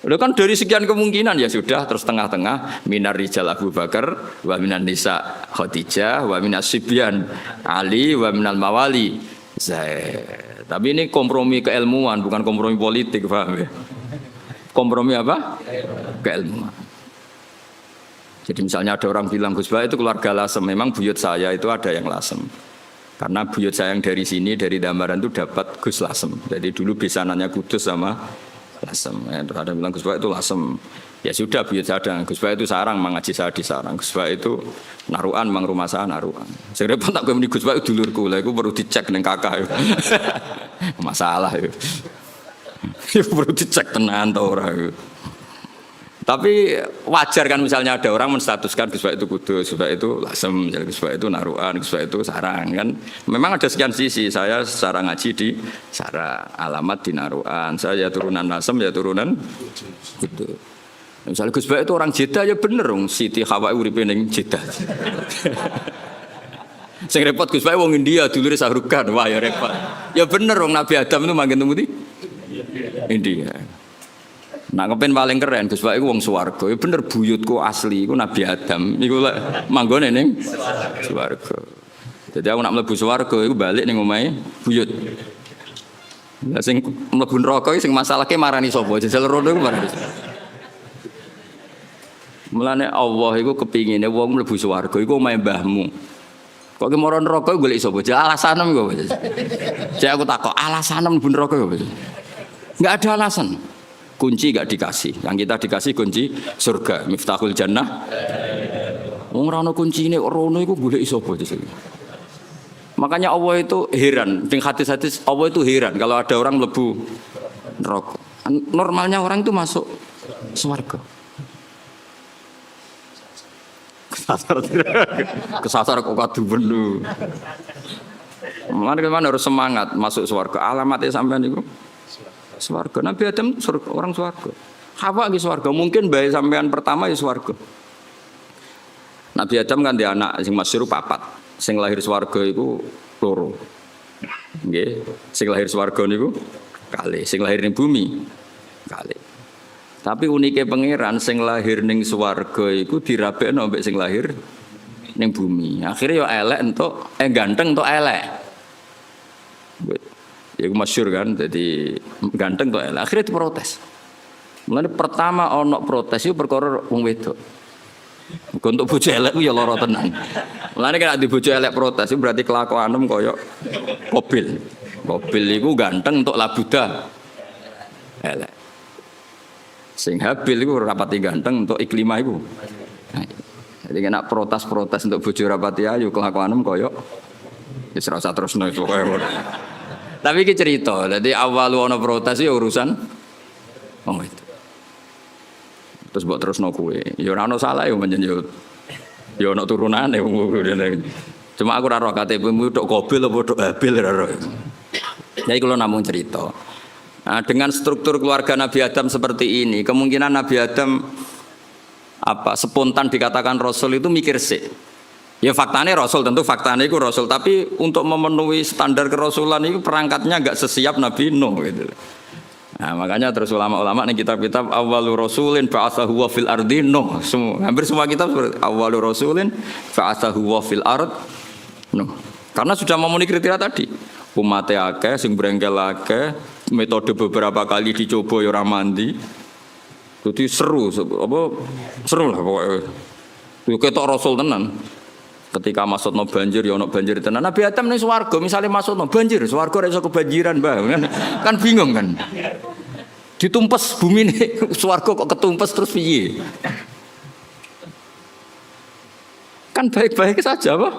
Udah kan dari sekian kemungkinan ya sudah terus tengah-tengah minar rijal Abu Bakar wa minan nisa Khadijah wa minas sibyan Ali wa minal mawali Zaid. Tapi ini kompromi keilmuan bukan kompromi politik, paham ya? Kompromi apa? Keilmuan. Jadi misalnya ada orang bilang Gus Bah itu keluarga Lasem, memang buyut saya itu ada yang Lasem. Karena buyut saya yang dari sini, dari Dambaran itu dapat Gus Lasem. Jadi dulu besanannya Kudus sama Lasem. Ya, terus ada bilang Gus Bak itu Lasem. Ya sudah buyut saya dengan Gus Bak itu Sarang, mengaji saya di Sarang. Gus Bak itu Naruan, mang rumah saya Naruan. Saya repot tak di Gus Bak itu dulurku lah, itu perlu dicek dengan kakak. Masalah itu. Itu perlu dicek tenan tau orang. Tapi wajar kan misalnya ada orang menstatuskan Gus Bak itu Kudus, Gus Bak itu Lasem, Gus Bak itu Naruan, Gus Bak itu Sarang kan. Memang ada sekian sisi. Saya secara ngaji di Sarang, alamat di Naruan. Saya ya turunan Lasem, ya turunan Kudus. Misalnya Gus Bak itu orang Jeddah ya bener dong. Siti Hawa uripe ning Jeddah. Sing repot Gus Bak wong India dulure Sahrukan. Wah ya repot. Ya bener dong Nabi Adam itu manggen temu di India. Nah kepen paling keren Gus Bak iku wong swarga. Ya bener buyutku asli iku Nabi Adam. Iku lek manggone ning swarga. Jadi aku nak mlebu swarga iku balik ning omahe buyut. Lah sing mlebu neraka sing masalahke marani sapa? Jajal rono iku marani. Mulane Allah iku kepingine wong mlebu swarga iku omahe mbahmu. Kok ki mara neraka golek sapa? Alasanem kok. Jadi aku takok alasanem mlebu neraka kok. Enggak ada alasan. Kunci gak dikasih, yang kita dikasih kunci surga, miftahul jannah. Wong ora ono kuncine rono iku golek sapa itu. Makanya Allah itu heran, ning hadis-hadis Allah itu heran kalau ada orang mlebu neraka. Normalnya orang itu masuk surga. Kesasar kok kadu benu. Mana harus semangat masuk surga. Alamatnya sampean niku swarga. Nabi Adam orang swarga. Hawa di swarga. Mungkin bayi sampean pertama ya swarga. Nabi Adam kan dia anak sing masyhur papat. Sing lahir swarga iku loro. Nggih, sing lahir swarga niku kali, sing lahir ning bumi kali. Tapi unike pangeran sing lahir ning swarga iku dirabekno mbek sing lahir ning bumi. Akhirnya ya elek entuk ganteng entuk elek. Ya masyhur kan, jadi ganteng kok elek. Akhirnya diprotes. Mulane pertama ono protes itu perkara wong wedok. Untuk bojo elek ku ya lara tenan. Mulane nek di bojo elek protes itu berarti kelakuanem koyo Qabil. Qabil iku ganteng untuk labuda elek. Sing Habil iku rapati ganteng untuk Iklimah iku. Jadi nek protes untuk bojo rapati ayu kelakuanem koyo wis ora usah terusno itu koyo. Tapi iki cerita, jadi awal ana protes ya urusan itu. Terus mbok terusno kowe. Ya ora ono salah ya menjen yo. Ya ono turunane. Cuma aku ora roh KTP-mu tok Qabil apa tok Habil ora roh. Jadi kalau namung cerita. Nah, dengan struktur keluarga Nabi Adam seperti ini, kemungkinan Nabi Adam spontan dikatakan Rasul itu mikir sih. Ya faktanya Rasul, tentu faktanya itu Rasul, tapi untuk memenuhi standar kerasulan itu perangkatnya enggak sesiap Nabi Nuh gitu. Nah, makanya terus ulama-ulama nih kitab-kitab awwalur rasulin ba'atsahu wa fil ardi Nuh. Hampir semua kitab seperti awwalur rasulin ba'atsahu wa fil ard Nuh. Karena sudah memenuhi kriteria tadi. Umatnya akeh, sing brengkel akeh, metode beberapa kali dicoba ya ora mandi. Jadi seru lah pokoknya. Itu ketok Rasul tenan. Ketika masukno banjir ya ono banjir tenan. Nabi Adam ning swarga misale masukno banjir, swarga ora iso kebanjiran, Mbah. Kan bingung kan. Ditumpes bumi ini swarga kok ketumpes terus piye? Kan baik-baik saja, Pak.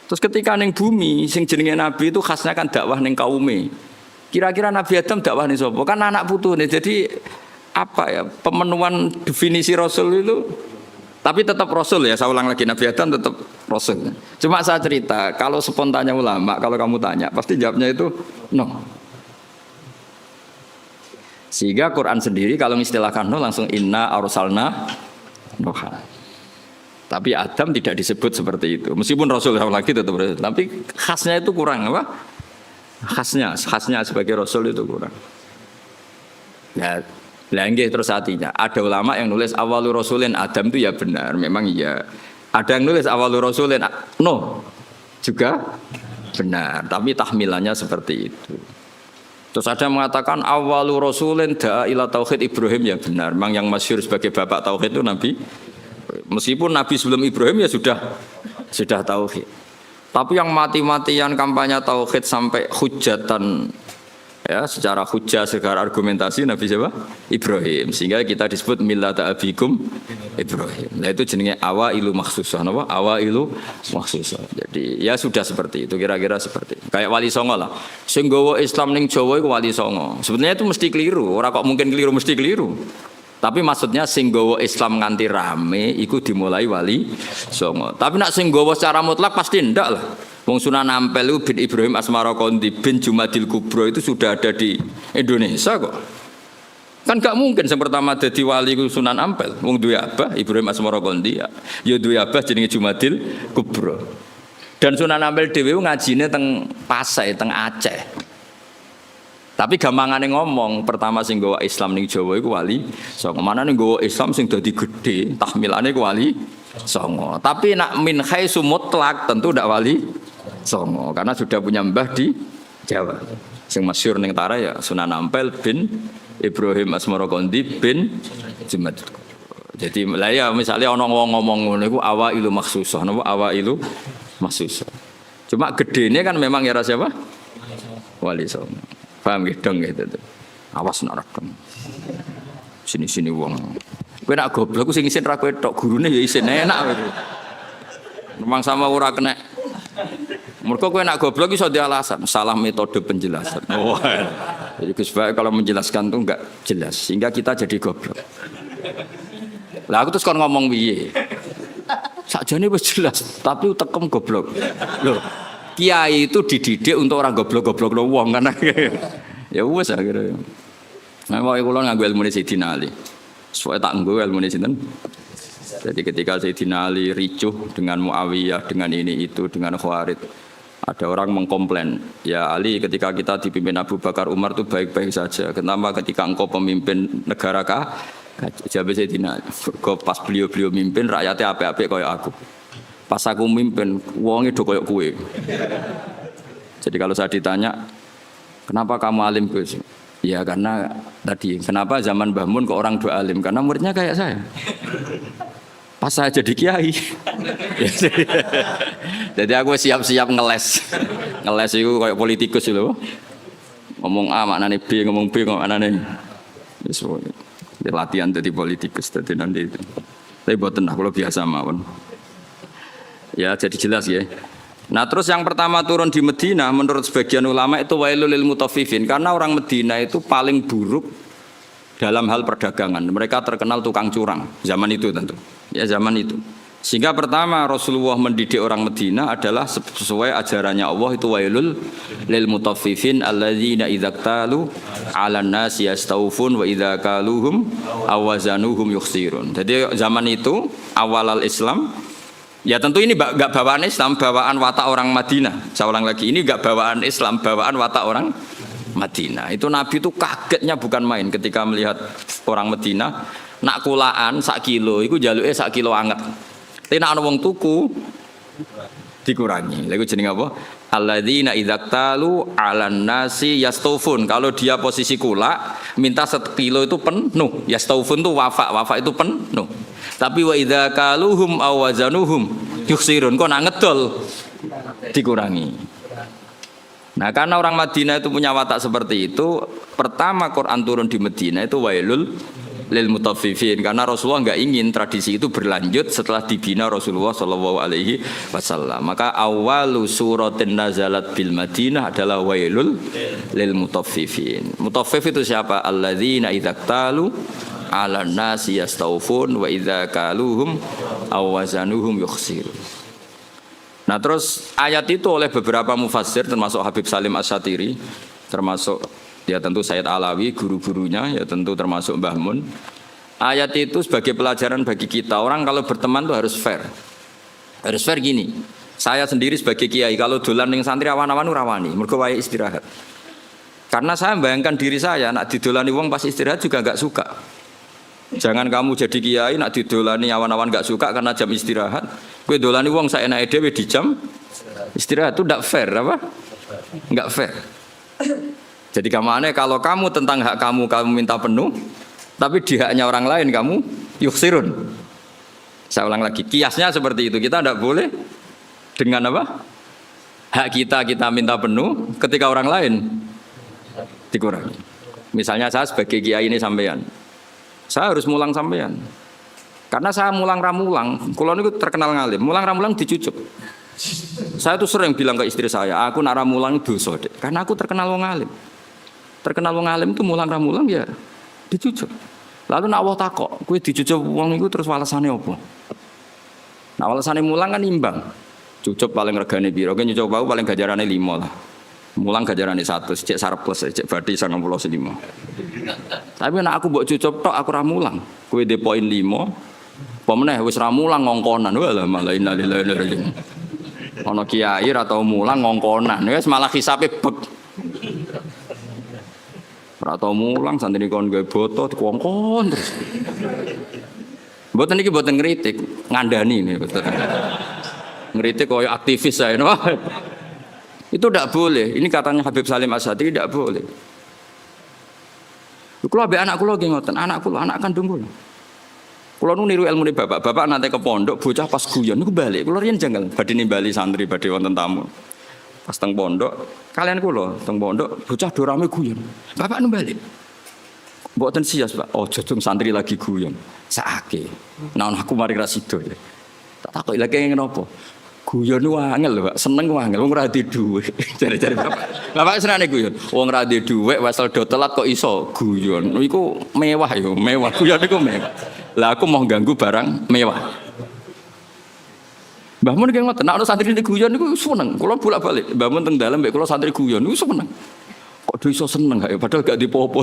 Terus ketika ning bumi sing jenenge nabi itu khasnya kan dakwah ning kaume. Kira-kira Nabi Adam dakwah ning sapa? Kan anak putune. Jadi pemenuhan definisi Rasul itu. Tapi tetap Rasul ya, saya ulang lagi, Nabi Adam tetap Rasul. Cuma saya cerita, kalau spontannya ulama, kalau kamu tanya, pasti jawabnya itu no. Sehingga Quran sendiri kalau mengistilahkan no langsung inna arsalna Nuha. Tapi Adam tidak disebut seperti itu. Meskipun Rasul lagi tetap Rasul, tapi khasnya itu kurang apa? Khasnya sebagai Rasul itu kurang. Ya. Nggih terus artinya ada ulama yang nulis awalur rasulin Adam itu ya benar, memang iya. Ada yang nulis awalur rasulin no juga benar, tapi tahmilannya seperti itu. Terus ada yang mengatakan awalur rasulin da'a ila tauhid Ibrahim ya benar, memang yang masyhur sebagai bapak tauhid itu Nabi. Meskipun Nabi sebelum Ibrahim ya sudah tauhid. Tapi yang mati-matian kampanye tauhid sampai hujatan ya secara hujah secara argumentasi Nabi siapa? Ibrahim. Sehingga kita disebut millata abikum Ibrahim. Nah itu jenenge awailu makhsusah, napa? Awailu makhsusah. Jadi ya sudah seperti itu, kira-kira seperti itu. Kayak Wali Songo lah. Sing nggawa Islam ning Jawa iku Wali Songo. Sebenarnya itu mesti keliru, ora kok mungkin keliru mesti keliru. Tapi maksudnya sing nggawa Islam nganti rame iku dimulai Wali Songo. Tapi nak sing nggawa secara mutlak pasti ndak lah. Wong Sunan Ampel itu bin Ibrahim Asmara Kondi bin Jumadil Kubro itu sudah ada di Indonesia kok. Kan gak mungkin yang pertama jadi wali Sunan Ampel. Wong duwe abah Ibrahim Asmara Kondi ya duwe abah jenenge Jumadil Kubro. Dan Sunan Ampel dhewe ngajine teng Pasai, teng Aceh. Tapi gampangane ngomong, pertama sing nggawa Islam ning Jawa iku Wali Songo. Manane nggawa Islam sing dadi gedhe, tahmilane iku Wali Songo. Tapi nak min khaisu mutlak tentu ndak Wali Songo karena sudah punya mbah di Jawa. Sing masyhur ning Tara ya Sunan Ampel bin Ibrahim Asmara Kondi bin Jumadil. Jadi lah ya misalnya ana wong ngomong ngono iku awailu makhsusah, napa awailu makhsusah. Cuma gedene kan memang ya siapa? Wali Songo. Paham gitu dong gitu tuh. Awas nak rekam. Sini-sini wong. Kowe nak goblok sing isin ra kowe tok, gurune ya isin enak gitu. Memang sama ora kena. Mergo kowe nak goblok iso di alasan, salah metode penjelasan. Oh. Jadi Gus Bae kalau menjelaskan tuh enggak jelas sehingga kita jadi goblok. Lah aku terus kon ngomong piye? Sakjane wis jelas, tapi utekem goblok. Loh. Kiai itu dididik untuk orang goblok-goblok lo wong kan. Ya wis akhirnya. Nah, wae kula nganggo ilmune Sayyidina Ali. Soale tak nggo ilmune sinten? Jadi ketika Sayyidina Ali ricuh dengan Muawiyah, dengan ini itu, dengan Khawarij, ada orang mengkomplain, ya Ali ketika kita dipimpin Abu Bakar Umar itu baik-baik saja. Kenapa ketika engkau pemimpin negara kah? Jawab Sayyidina Ali, kok pas beliau mimpin rakyatnya apik-apik kayak aku. Pas aku mimpin, wonge do koyo kowe. Jadi kalau saya ditanya, kenapa kamu alim Gus? Ya karena tadi, kenapa zaman Mbah Mun kok orang do alim? Karena muridnya kayak saya. Pas saya jadi kiai. Jadi aku siap-siap ngeles. Ngeles itu kayak politikus lho. Ngomong A maknane B, ngomong B maknane. Wis latihan jadi politikus dadi nanti itu. Tapi boten aku biasa mawon. Ya jadi jelas ya. Nah terus yang pertama turun di Medina menurut sebagian ulama itu wailul lil mutaffifin karena orang Medina itu paling buruk dalam hal perdagangan. Mereka terkenal tukang curang zaman itu tentu. Ya zaman itu. Sehingga pertama Rasulullah mendidik orang Medina adalah sesuai ajarannya Allah itu wailul lil mutaffifin alladzina idza qtalu 'alan nasi yastawfun wa idza kaluhum awazanuhum yukhsirun. Jadi zaman itu awal al-Islam. Ya tentu ini enggak bawaan Islam, bawaan watak orang Madinah. Saya ulang lagi, ini enggak bawaan Islam, bawaan watak orang Madinah. Itu Nabi itu kagetnya bukan main ketika melihat orang Madinah nak kulaan sak kilo, itu jaluke sak kilo anget. Tapi nak ana wong tuku dikurangi. Lha iku jenenge apa? Alladzina idza qtalu 'alan nasi yastawfun. Kalau dia posisi kula, minta 1 kilo itu penuh. Yastawfun itu wafa itu penuh. Tapi wa idza kaluhum aw wazanuhum yukhsirun, kok nak ngedol dikurangi. Nah, karena orang Madinah itu punya watak seperti itu, pertama Quran turun di Madinah itu wailul lil mutaffifin karena Rasulullah enggak ingin tradisi itu berlanjut setelah dibina Rasulullah sallallahu alaihi wasallam. Maka awalu suratin nazalat bil Madinah adalah wailul lil mutaffifin. Mutaffif itu siapa? Alladzina idza qtalu 'alan nasi yastawfun wa idza kaluhum aw wazanuhum yukhsirun. Nah terus ayat itu oleh beberapa mufassir termasuk Habib Salim Asy-Syatiri, termasuk ya tentu Sayyid Alawi guru-gurunya, ya tentu termasuk Mbah Mun. Ayat itu sebagai pelajaran bagi kita, orang kalau berteman itu harus fair. Harus fair gini. Saya sendiri sebagai kiai kalau dolan ning santri awan-awan rawani, mergo wae istirahat. Karena saya membayangkan diri saya nak didolani wong pas istirahat juga enggak suka. Jangan kamu jadi kiai nak didolani awan-awan enggak suka karena jam istirahat. Kowe dolani wong saenake dhewe di jam istirahat itu enggak fair apa? Enggak fair. Jadi kamane kalau kamu tentang hak kamu minta penuh, tapi di haknya orang lain kamu yukhsirun. Saya ulang lagi, kiasnya seperti itu. Kita tidak boleh dengan apa? Hak kita minta penuh, ketika orang lain dikurangi. Misalnya saya sebagai kiai ini sampean, saya harus mulang sampean. Karena saya mulang ramulang, kalau itu terkenal ngalim, mulang ramulang dicucuk. Saya tuh sering bilang ke istri saya, aku nak ramulang dosa deh, karena aku terkenal wong alim. Terkenal wong alim itu mulang ramulang ya dicucuk. Lalu nak Allah takok, kowe dicucuk wong iku terus walasane apa? Nah walasane mulang kan imbang. Cucuk paling regane piro? Kan nyucuk bau paling gajarane 5 lah. Mulang gajarane 100, cek surplus, cek badhe 95. Tapi nek aku mbok cucup tok aku ra mulang. Kowe de poin 5. Apa meneh wis ra mulang ngongkonan. Walah malah innalillahi wa inna ilaihi raji'un. Ana kiai ra tau mulang ngongkonan. Wis malah hisabe bek. Ora tau mulang santri kon gawe boto dikongkon terus. Mboten iki mboten ngritik, ngandani nih betul. Ngeritik koyo aktivis saya. Itu tidak boleh. Ini katanya Habib Salim Asy'ari tidak boleh. Kalau ambek anak kula nggih ngoten, anak kula anak kandung kula. Kula nu niru ilmune bapak. Bapak nate ke pondok bocah pas guyon niku balik. Kula riyen janggal badhe nimbali santri badhe wonten tamu. Pas teng pondok, kalian kula teng pondok bocah do rame guyon. Bapak nu balik. Mboten sias, Pak. Oh, jodong santri lagi guyon. Sakake. Nah aku mari ra sida. Tak takoki lagi ngene apa? Guyon ku angel lho, Pak. Seneng ku angel, wong ora di dhuwit. Jare-jare Bapak. Bapak senane guyon. Wong ora di dhuwit wesel do telat kok iso guyon. Iku mewah yo, mewah. Guyon iku mewah. Lah aku mau ganggu barang mewah. Mbah Mun ki ngoten, nek ana santri guyon niku seneng. Kula bolak-balik. Mbah Mun teng dalem mek kula santri guyon niku seneng. Kok do iso seneng gak ya padahal gak dipopo.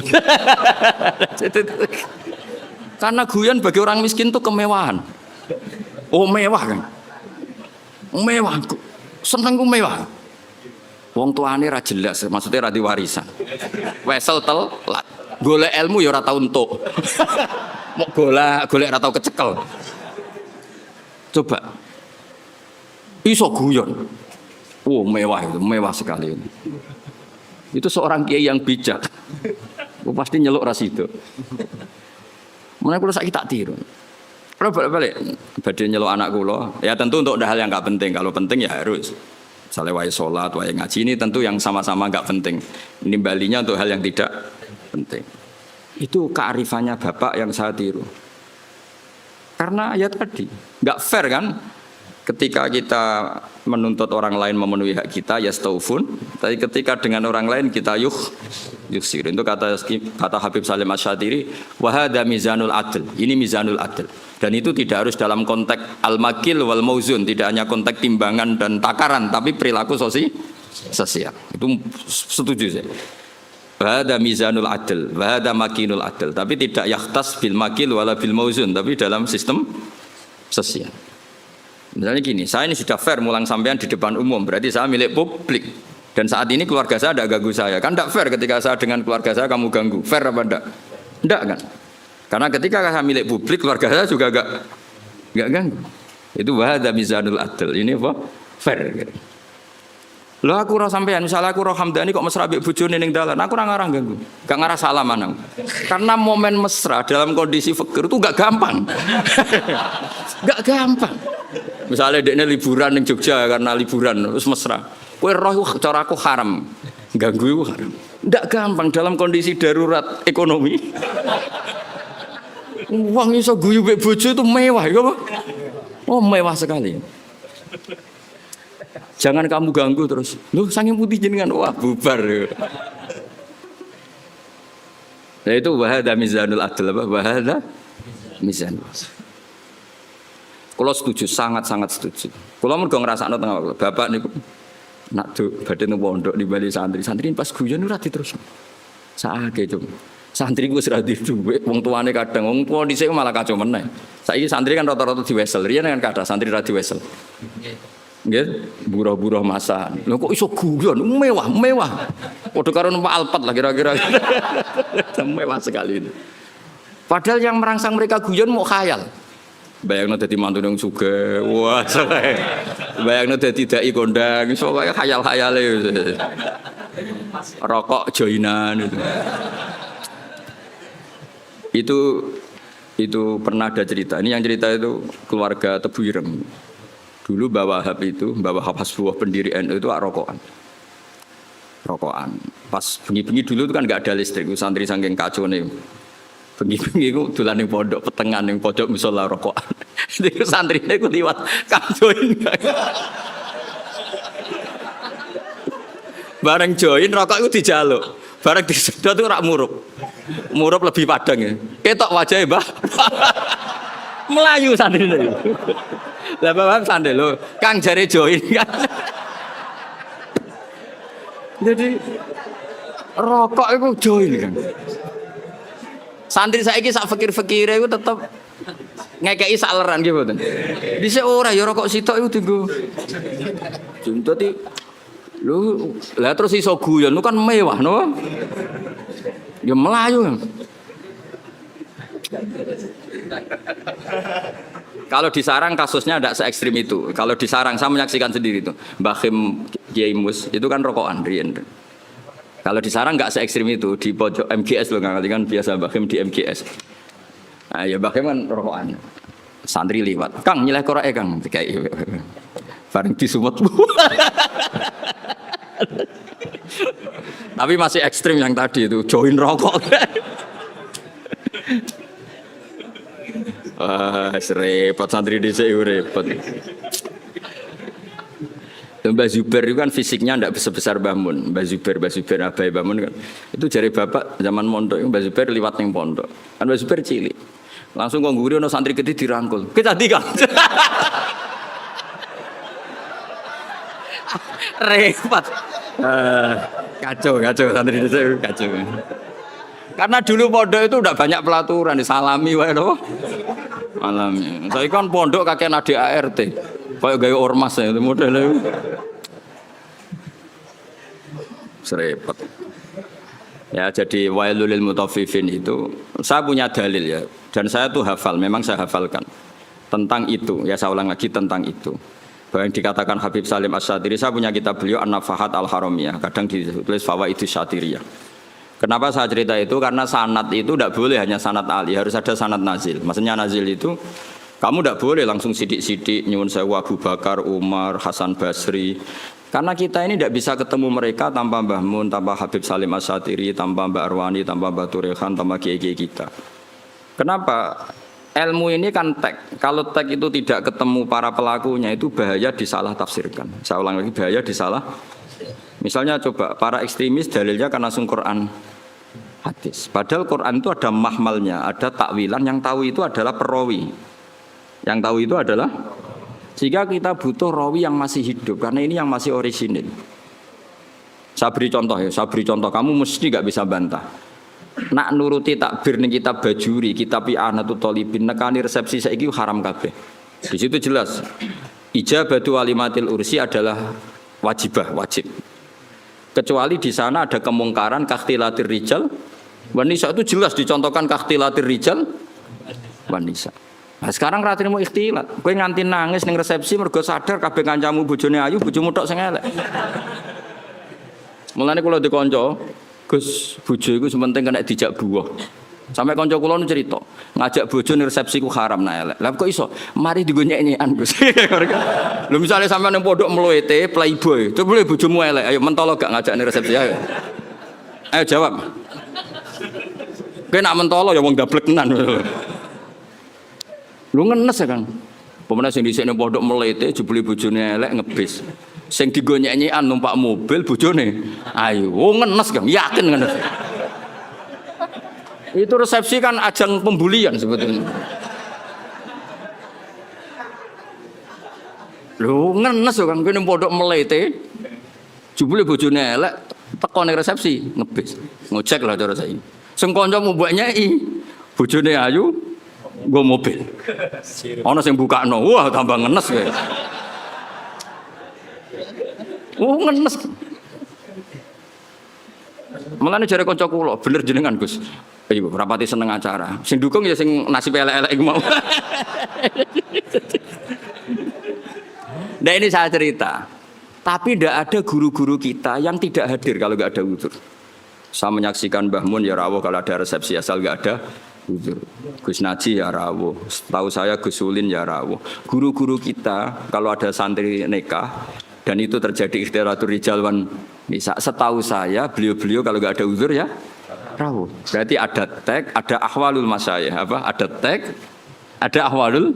Karena guyon bagi orang miskin itu kemewahan. Oh mewah kan? Mewah, seneng ku mewah. Wong tuane ra jelas, maksudnya ra diwarisan. Wesel telat, golek ilmu ya ora tau entuk. Mok golek ra tau kecekel. Coba. Iso guyon. Oh mewah itu, mewah sekali ini. Itu seorang kiai yang bijak. Pasti nyeluk ras itu. Mulai kula saiki tak tiru. Kalau balik badhe nyeluk anak kula, ya tentu untuk hal yang enggak penting. Kalau penting ya harus. Misalnya wae salat, wae ngaji ini tentu yang sama-sama enggak penting. Nimbalinya untuk hal yang tidak penting. Itu kearifannya Bapak yang saya tiru. Karena ya tadi, enggak fair kan? Ketika kita menuntut orang lain memenuhi hak kita, ya staufun. Tapi ketika dengan orang lain kita yuksir. Itu kata Habib Salim Asy'ari, wahada mizanul adl. Ini mizanul adl. Dan itu tidak harus dalam konteks al-makil wal mauzun, tidak hanya konteks timbangan dan takaran, tapi perilaku sosial. Itu setuju saya. Wahada mizanul adl, wahada makinul adl. Tapi tidak yakhtas bil makil wala bil mauzun, tapi dalam sistem sosial. Misalnya gini, saya ini sudah fair mulang sampean di depan umum, berarti saya milik publik. Dan saat ini keluarga saya tidak ganggu saya. Kan tidak fair ketika saya dengan keluarga saya kamu ganggu. Fair apa tidak? Tidak kan? Karena ketika saya milik publik, keluarga saya juga enggak ganggu. Itu wahada mizanul adl. Ini apa? Fair. Loh aku roh sampean, misalnya aku roh Hamdani kok mesra mbek bojone ning dalan, aku ora ngarah ganggu. Enggak ngarah salaman. Karena momen mesra dalam kondisi fakir itu enggak gampang. Enggak gampang. Misalnya dekne liburan ning Jogja karena liburan terus mesra. Kowe roh cara aku haram. Ganggu iku haram. Ndak gampang dalam kondisi darurat ekonomi. Wong iso guyu mbek bojo itu mewah ya apa? Oh, mewah sekali. Jangan kamu ganggu terus. Loh, saking putih jenengan wah bubar. Nah itu wahada mizanul adl apa? Wahada mizanul. Kalau setuju, sangat-sangat setuju. Kalau mau ngerasakno tengah bapak niku nak badhe nang pondok di bali santri pas guyon ora diterus. Saake cum. Santri ku wis ra dhuwit, wong tuane kadang wong tuwa dhisik malah kacau meneh. Saiki santri kan rata-rata diwesel, riyen kan kathah santri ra diwesel. Nggih, buruh-buruh masa. Lho kok iso guyon, mewah. Padha karo numpak Alphard lah kira-kira. Mewah sekali itu. Padahal yang merangsang mereka guyon mau khayal. Bayangno dadi mantu nang sugih. Wah, sae. Bayangno dadi dai kondang, iso kaya khayal-khayale. Rokok joinan itu pernah ada cerita. Ini yang cerita itu keluarga Tebu Ireng. Dulu Mbah Wahab itu, Mbah Wahab Hasbuwah pendiri NU itu rokokan. Rokokan. Pas bengi-bengi dulu itu kan enggak ada listrik, santri saking kacone. Bengi-bengi itu dolan ning pondok petengan ning pojok musala rokokan. Itu santrine iku liwat Kang join. Bareng join rokok itu dijaluk. Bareng disedot itu rak murup. Murup lebih padang ya. Ketok wajahnya Mbah. Melayu santrine. Lah Bapak sandel lho, Kang jare join kan. Jadi rokok itu join kan. Santri saiki sak fikir-fikire iku tetep ngekeki saleran nggih mboten. Dhisik ora ya rokok sitok iku dienggo. Dadi lho, lah terus iso guyon kan mewah no. Ya melayu kan. Kalau di Sarang kasusnya tidak se-ekstrim itu. Kalau di Sarang saya menyaksikan sendiri itu. Mbah Khim Kiai Mus itu kan rokokan riyen. Kalau di Sarang nggak se-ekstrim itu, di pojok MGS loh kan biasa Mbah Khim di MGS. Nah, ya Mbah Khim kan rokokan. Santri liwat. Kang nyileh korake Kang kayak bareng disumut. Tapi masih ekstrim yang tadi itu join rokok. Wah, repot santri dhisik repot. Mbah Zubair itu kan fisiknya tidak sebesar Mbah Mun. Mbah Zubair abai Mbah Mun kan. Itu jari bapak zaman mondok Mbah Zubair liwat ning pondok. Kan Mbah Zubair cilik. Langsung kok ngguri ono santri gede dirangkul. Kita Kang. Repot. Kacau santri dhisik kacau. Karena dulu pondok itu udah banyak pelaturan disalami wae lho. Alami. Saya kan pondok kakek nadi ART. Kayak gaya ormas ya itu modelnya. Serempet. Ya jadi wailul lil mutaffifin itu saya punya dalil ya dan saya tuh hafal, memang saya hafalkan tentang itu. Ya saya ulang lagi tentang itu. Bahwa yang dikatakan Habib Salim Asy-Syatiri, saya punya kitab beliau An-Nafahat Al-Haramiyah, kadang ditulis Fawaidus Syatiriyah. Kenapa saya cerita itu? Karena sanad itu tidak boleh hanya sanad Ali, harus ada sanad nazil. Maksudnya nazil itu kamu tidak boleh langsung sidik-sidik nyuwun sewu Abu Bakar, Umar, Hasan Basri. Karena kita ini tidak bisa ketemu mereka tanpa Mbah Mun, tanpa Habib Salim Asy-Syatiri, tanpa Mbak Arwani, tanpa Mbah Turehan, tanpa kiai-kiai kita. Kenapa? Ilmu ini kan tek. Kalau tek itu tidak ketemu para pelakunya itu bahaya disalah tafsirkan. Saya ulang lagi, bahaya disalah. Misalnya coba para ekstremis dalilnya kan langsung Quran hadis. Padahal Quran itu ada mahmalnya, ada takwilan, yang tahu itu adalah perawi. Yang tahu itu adalah, jika kita butuh rawi yang masih hidup, karena ini yang masih orisinil. Saya beri contoh, kamu mesti gak bisa bantah. Nak nuruti takbir nih kitab Bajuri, kitab I'anatul Thalibin, nekani resepsi saiki haram kabeh. Di situ jelas, ijabatu walimatil ursi adalah wajib. Kecuali di sana ada kemungkaran kakhtilatir rijal wanisa, itu jelas dicontohkan kakhtilatir rijal wanisa. Nah, sekarang ratine mau ikhtilat, kowe nganti nangis ning resepsi mergo sadar kabeh kancamu bojone ayu, bojomu tok sing elek. Mulane kula dikonco, Gus, bojo iku sementing kena dijak buah. Sampai kanca kula nu cerita, ngajak bojo ning resepsi ku haram nah elek. Lah kok iso? Mari digo nyek-nyekan Gus. Lho misale sampean ning pondok mluwete playboy, terus boleh bojomu elek, ayo mentolo gak ngajak ning resepsi ayo. Ayo jawab. Kowe nak mentolo ya wong dablek tenan. Lu ngenes ya Kang. Pemenang sing dhisik ning pondok mlete jebule bojone elek ngebis. Sing digo nyek-nyekan numpak mobil bojone. Ayo, ngenes Kang, yakin ngenes. Itu resepsi kan ajang pembulian sebetulnya. Lu ngenes ya Kang, kowe ning pondok mlete jebule bojone elek teko ning resepsi ngebis. Ngojek lah cara saiki. Sing kancamu mbok nyeki bojone ayu nggo mobil. Ana sing bukakno, wah tambah ngenes kowe. Ngenes. Mulane jare kanca kula, bener jenengan Gus. Iya, rapati seneng acara. Sing dukung ya sing nasib elek-elek iku mau. Nah ini saya cerita. Tapi tidak ada guru-guru kita yang tidak hadir kalau nggak ada udzur. Saya menyaksikan Mbah Mun ya rawuh kalau ada resepsi asal nggak ada uzur. Gus Naji ya rawuh. Setahu saya Gus Ulin ya rawuh. Guru-guru kita kalau ada santri nikah dan itu terjadi ikhtiratul rijal wan nisa, setahu saya beliau-beliau kalau nggak ada uzur ya rawuh. Berarti ada tag, ada ahwalul masyayikh apa? Ada tag, ada ahwalul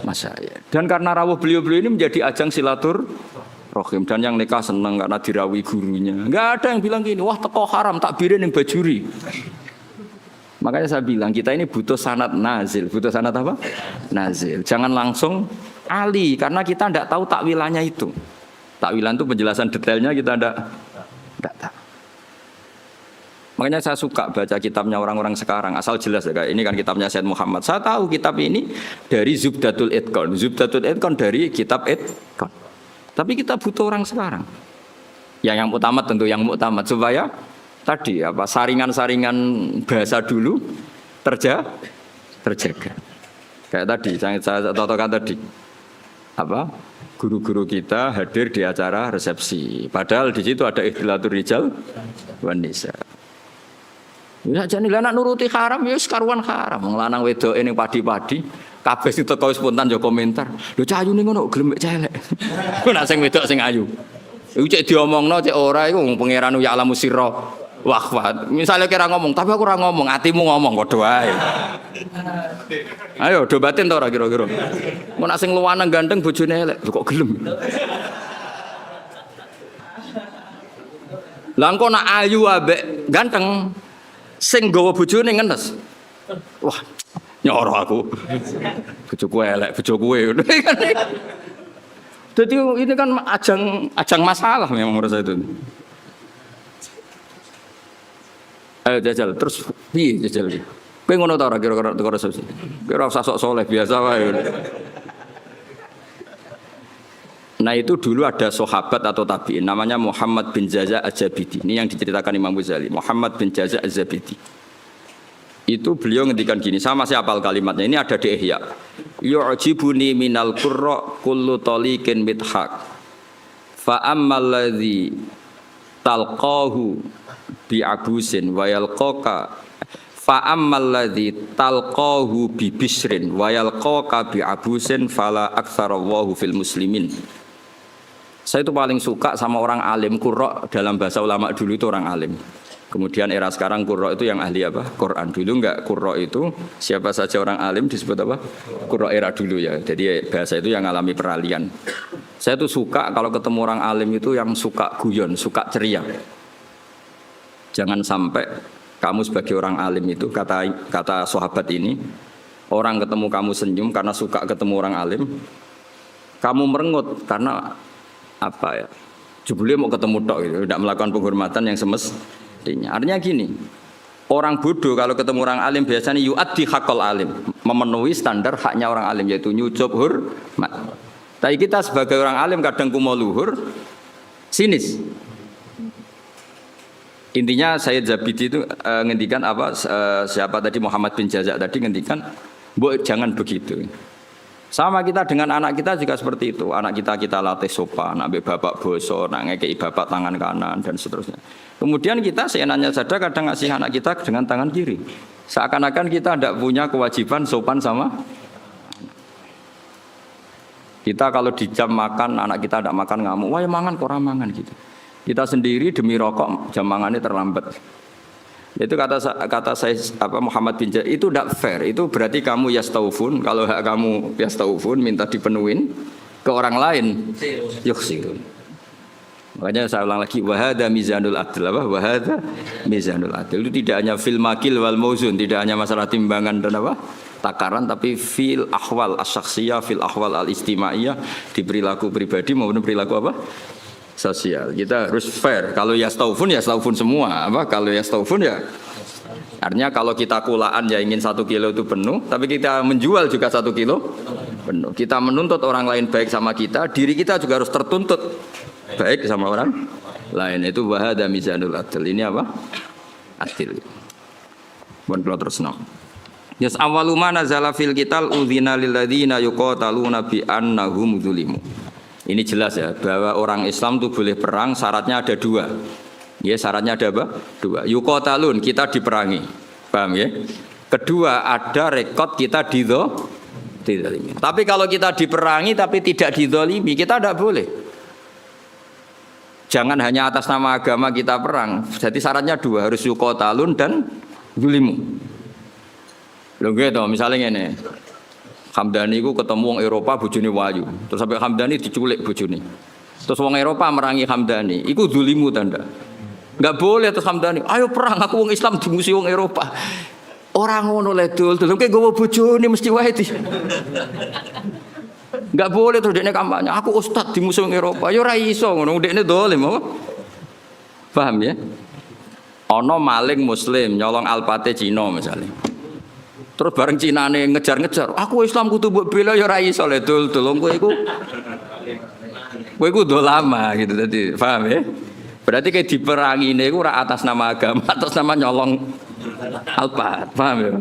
masyayikh. Dan karena rawuh beliau-beliau ini menjadi ajang silaturahim dan yang nikah senang karena dirawi gurunya. Enggak ada yang bilang gini, wah teko haram takbirin yang bajuri. Makanya saya bilang kita ini butuh sanad nazil. Butuh sanad apa? Nazil. Jangan langsung ali karena kita tidak tahu takwilannya itu. Takwilan itu penjelasan detailnya kita tidak tahu. Makanya saya suka baca kitabnya orang-orang sekarang asal jelas ya. Ini kan kitabnya Said Muhammad. Saya tahu kitab ini dari Zubdatul Itqan. Zubdatul Itqan dari kitab Itqan. Tapi kita butuh orang sekarang. Yang utama tentu yang muktamad supaya tadi apa saringan-saringan bahasa dulu terjaga. Kayak tadi saya contohkan tadi. Apa? Guru-guru kita hadir di acara resepsi. Padahal di situ ada ikhtilatur rijal wan nisa. Ya jane anak nuruti haram ya karuan haram. Wong lanang wedoke ning padi-padi, kabeh sing teko spontan yo komentar. Lho cah ayune ngono gelem mek celek. Nek sing wedok sing ayu. Iku cek diomongno cek ora iku wong pangeran ya alamu sirra. Wah, misalnya kira ngomong, tapi aku ora ngomong, hatimu ngomong kok wae. Ayo dobatin to ora kira-kira. Mun nek sing luwanang ganteng bojone elek, kok gelem. Lah engko nak ayu ambek ganteng sing nggawa bojone ngenes. Wah, nyoro aku. Bojoku elek, bojoku kowe. Jadi ini kan ajang masalah memang menurut saya itu. Ayo jajal, terus piye jajal iki? Kowe ngono ta ora kira-kira teko resepsi? Kowe ora usah sok saleh biasa wae. Nah itu dulu ada sahabat atau tabi'in namanya Muhammad bin Jaza Az-Zabidi. Ini yang diceritakan Imam Ghazali, Muhammad bin Jaza Az-Zabidi. Itu beliau ngendikan gini, sama masih hafal kalimatnya. Ini ada di Ihya. Yu'jibuni minal qurra kullu taliqin mithaq. Fa ammal ladzi talqahu bi abusin wa yalqaka fa ammal ladzi talqahu bi bisrin wa yalqaka bi abusin fala aktsarallahu fil muslimin. Saya itu paling suka sama orang alim. Qurra dalam bahasa ulama dulu itu orang alim. Kemudian era sekarang qurra itu yang ahli apa? Quran. Dulu enggak, qurra itu siapa saja orang alim disebut apa? Qurra era dulu ya. Jadi bahasa itu yang alami peralihan. Saya tuh suka kalau ketemu orang alim itu yang suka guyon, suka ceria. Jangan sampai kamu sebagai orang alim itu kata sahabat ini, orang ketemu kamu senyum karena suka ketemu orang alim, kamu merengut karena apa ya? Jebule mau ketemu tok gitu, tidak melakukan penghormatan yang semestinya. Artinya gini, orang bodoh kalau ketemu orang alim biasanya yu'addi haqqal alim, memenuhi standar haknya orang alim yaitu nyucup hormat. Tapi kita sebagai orang alim kadang kumo luhur, sinis. Intinya Sayyid Zabidi itu ngendikan apa? Siapa tadi Muhammad bin Jaza tadi ngendikan, "Mbok jangan begitu." Sama kita dengan anak kita juga seperti itu. Anak kita latih sopan, ambek bapak boso, nak ngekei bapak tangan kanan dan seterusnya. Kemudian kita seenaknya saja kadang ngasih anak kita dengan tangan kiri. Seakan-akan kita tidak punya kewajiban sopan sama kita. Kalau di jam makan anak kita tidak makan ngamuk, wah ya mangan kok ora mangan gitu. Kita sendiri demi rokok jam mangannya terlambat. Itu kata saya apa Muhammad bin Jaza itu tidak fair. Itu berarti kamu yastaufun. Kalau hak kamu yastaufun minta dipenuhin ke orang lain. Yukhsirun. Makanya saya ulang lagi wahada mizanul adl apa? Wahada mizanul adl. Itu tidak hanya fil makil wal mauzun, tidak hanya masalah timbangan dan apa? Takaran, tapi fil ahwal asyaksiyah, fil ahwal al-istimaiyah, di perilaku pribadi maupun perilaku apa? Sosial. Kita harus fair. Kalau yastaufun semua. Apa? Kalau yastaufun ya artinya kalau kita kulaan ya ingin 1 kilo itu penuh, tapi kita menjual juga 1 kilo penuh. Kita menuntut orang lain baik sama kita, diri kita juga harus tertuntut baik sama orang lain. Itu wahada mizanul adl. Ini apa? Adil. Bukan kalau terus no. Yas awwalu ma nazala fil qital udzina lil ladzina yuqataluna bi annahum dzulimu. Ini jelas ya bahwa orang Islam itu boleh perang, syaratnya ada 2. Ya, syaratnya ada apa? 2. Yuqatalun, kita diperangi. Paham ya? Kedua, ada rekod kita dizalimi. Tapi kalau kita diperangi tapi tidak dizalimi, kita tidak boleh. Jangan hanya atas nama agama kita perang. Jadi syaratnya dua, harus yuqatalun dan zulimu. Lho gitu, misalnya ini Hamdani ku ketemu wong Eropa bojone wayu. Terus sampai Hamdani diculik bojone. Terus wong Eropa merangi Hamdani, iku zulimu tanda. Enggak boleh terus Hamdani, ayo perang aku wong Islam dimusuhi wong Eropa. Orang ngono le dul, kayak gowo bojone mesti wae di. Enggak boleh terus dekne kampanye, aku ustad dimusuhi wong Eropa. Ya ora iso ngono, dekne dolim apa? Paham ya? Ana maling muslim nyolong alpate Cina misalnya. Terus bareng Cinane ngejar-ngejar, aku Islam kudu mbok bela ya ora iso le dul, kowe iku udah lama gitu tadi, paham ya? Berarti kayak diperangi ini ora atas nama agama, atas nama nyolong alpat, paham ya?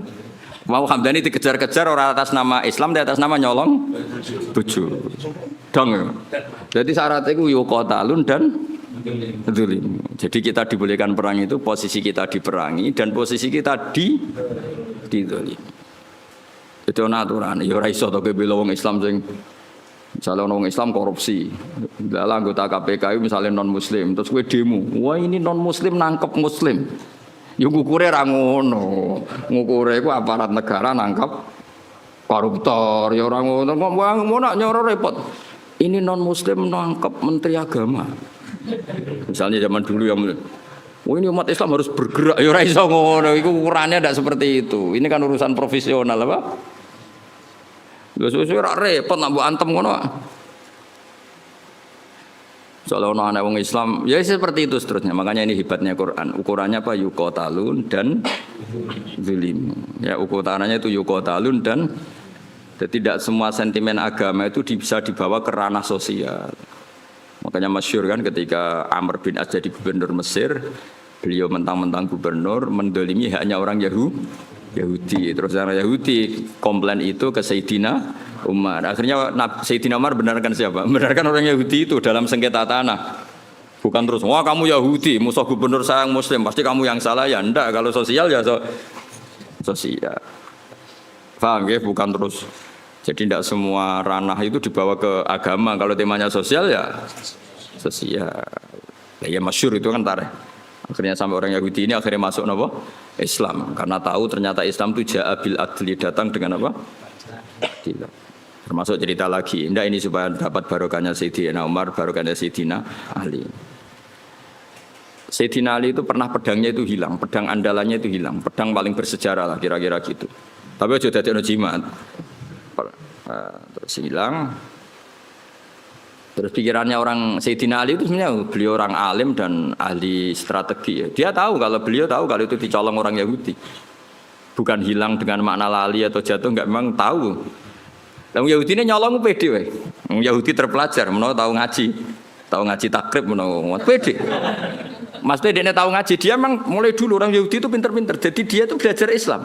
Mau Hamdani dikejar-kejar orang atas nama Islam, di atas nama nyolong bojo. Dong ya. Jadi syaratnya itu yuqatalun dan zulim. Jadi kita dibolehkan perang itu posisi kita diperangi dan posisi kita dizulim. Itu aturan. Ya ora iso to bela wong Islam sing misalnya orang Islam korupsi, dalam anggota KPK misalnya non Muslim, terus gue demo, wah ini non Muslim nangkep Muslim, yuk ngukure rangono, ngukure gue aparat negara nangkep koruptor, ya orang ngono, mau nak nyoro repot, ini non Muslim nangkep Menteri Agama, misalnya zaman dulu yang oh ini umat Islam harus bergerak, ya ora iso ngono, itu ukurannya tidak seperti itu, ini kan urusan profesional apa? Suwe-suwe ora repot nak mbok antem ngono. Soalnya ono anak wong Islam, ya seperti itu seterusnya. Makanya ini hebatnya Quran. Ukurannya apa? Yuqatalun dan zulim. Ya ukurannya itu yuqatalun dan tidak semua sentimen agama itu bisa dibawa ke ranah sosial. Makanya masyhur kan ketika Amr bin As jadi gubernur Mesir, beliau mentang-mentang gubernur mendolimi haknya orang Yahudi. Terus orang Yahudi komplain itu ke Sayyidina Umar. Akhirnya Sayyidina Umar benarkan siapa? Benarkan orang Yahudi itu dalam sengketa tanah. Bukan terus, wah kamu Yahudi, musuh gubernur saya yang Muslim, pasti kamu yang salah ya. Enggak, kalau sosial ya sosial. Paham ya? Bukan terus. Jadi tidak semua ranah itu dibawa ke agama. Kalau temanya sosial ya sosial. Ya masyhur itu kan tarikh. Akhirnya sampai orang Yahudi ini akhirnya masuk apa? Islam. Karena tahu ternyata Islam itu ja'a bil adli, datang dengan apa? Adil. Termasuk cerita lagi. Indah ini supaya dapat barokahnya Sayyidina Umar, barokahnya Sayyidina Ali. Sayyidina Ali itu pernah pedangnya itu hilang, pedang andalannya itu hilang, pedang paling bersejarah lah kira-kira gitu. Tapi aja dadi ono jimat. Terus hilang. Terus pikirannya orang Sayyidina Ali itu sebenarnya beliau orang alim dan ahli strategi. Dia tahu kalau beliau tahu kalau itu dicolong orang Yahudi. Bukan hilang dengan makna lali atau jatuh, enggak, memang tahu. Yang Yahudi ini nyolong pede we. Yahudi terpelajar, menawa tahu ngaji takrib menawa pede. Maksudnya dia tahu ngaji, dia memang mulai dulu orang Yahudi itu pinter-pinter. Jadi dia itu belajar Islam.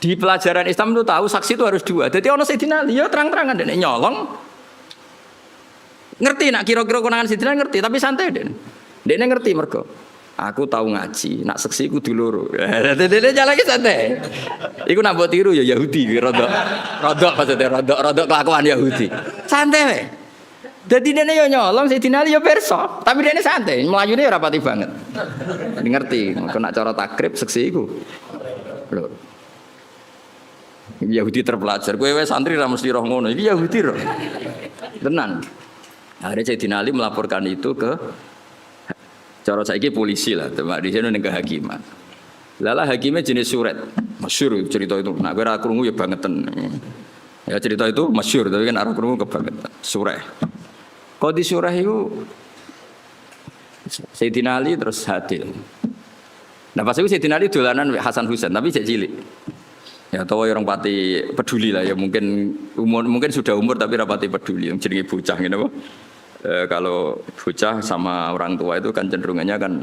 Di pelajaran Islam itu tahu saksi itu harus dua. Jadi orang Sayyidina Ali ya terang-terangan dia nyolong. Ngerti nak kira-kira konangan Sayyidina ngerti, tapi santai deh. Dia ngerti mergo. Aku tahu ngaji, nak seksi ku dulur. Dia jalan lagi santai. Iku nak buat tiru ya Yahudi, rodok maksudnya rodok kelakuan Yahudi. Santai we. Jadi dia nyolong Sayyidina Ali ya perso, tapi dia santai, melayune ora pati banget. Ngerti, kok nak cara takrib seksi iku. Lho. Yahudi terpelajar, kowe wis santri ra mesti roh ngono. Iki Yahudi roh. Tenan. Akhirnya Sayyidina Ali melaporkan itu ke cara saiki polisi lah, teman di sini ke hakiman. Lala hakimnya jenis suret, masyhur cerita itu. Nah, gue krungu ya bangetan. Ya cerita itu masyhur, tapi kan arah krungu kebangetan. Surah. Kau di surah itu Sayyidina Ali terus hadir. Nah pas itu Sayyidina Ali dolanan Hasan Husain, tapi cek cilik. Ya tahu orang pati peduli lah ya, mungkin sudah umur tapi rapati peduli yang jenenge bocah gitu. Kalau bocah sama orang tua itu kan cenderungannya kan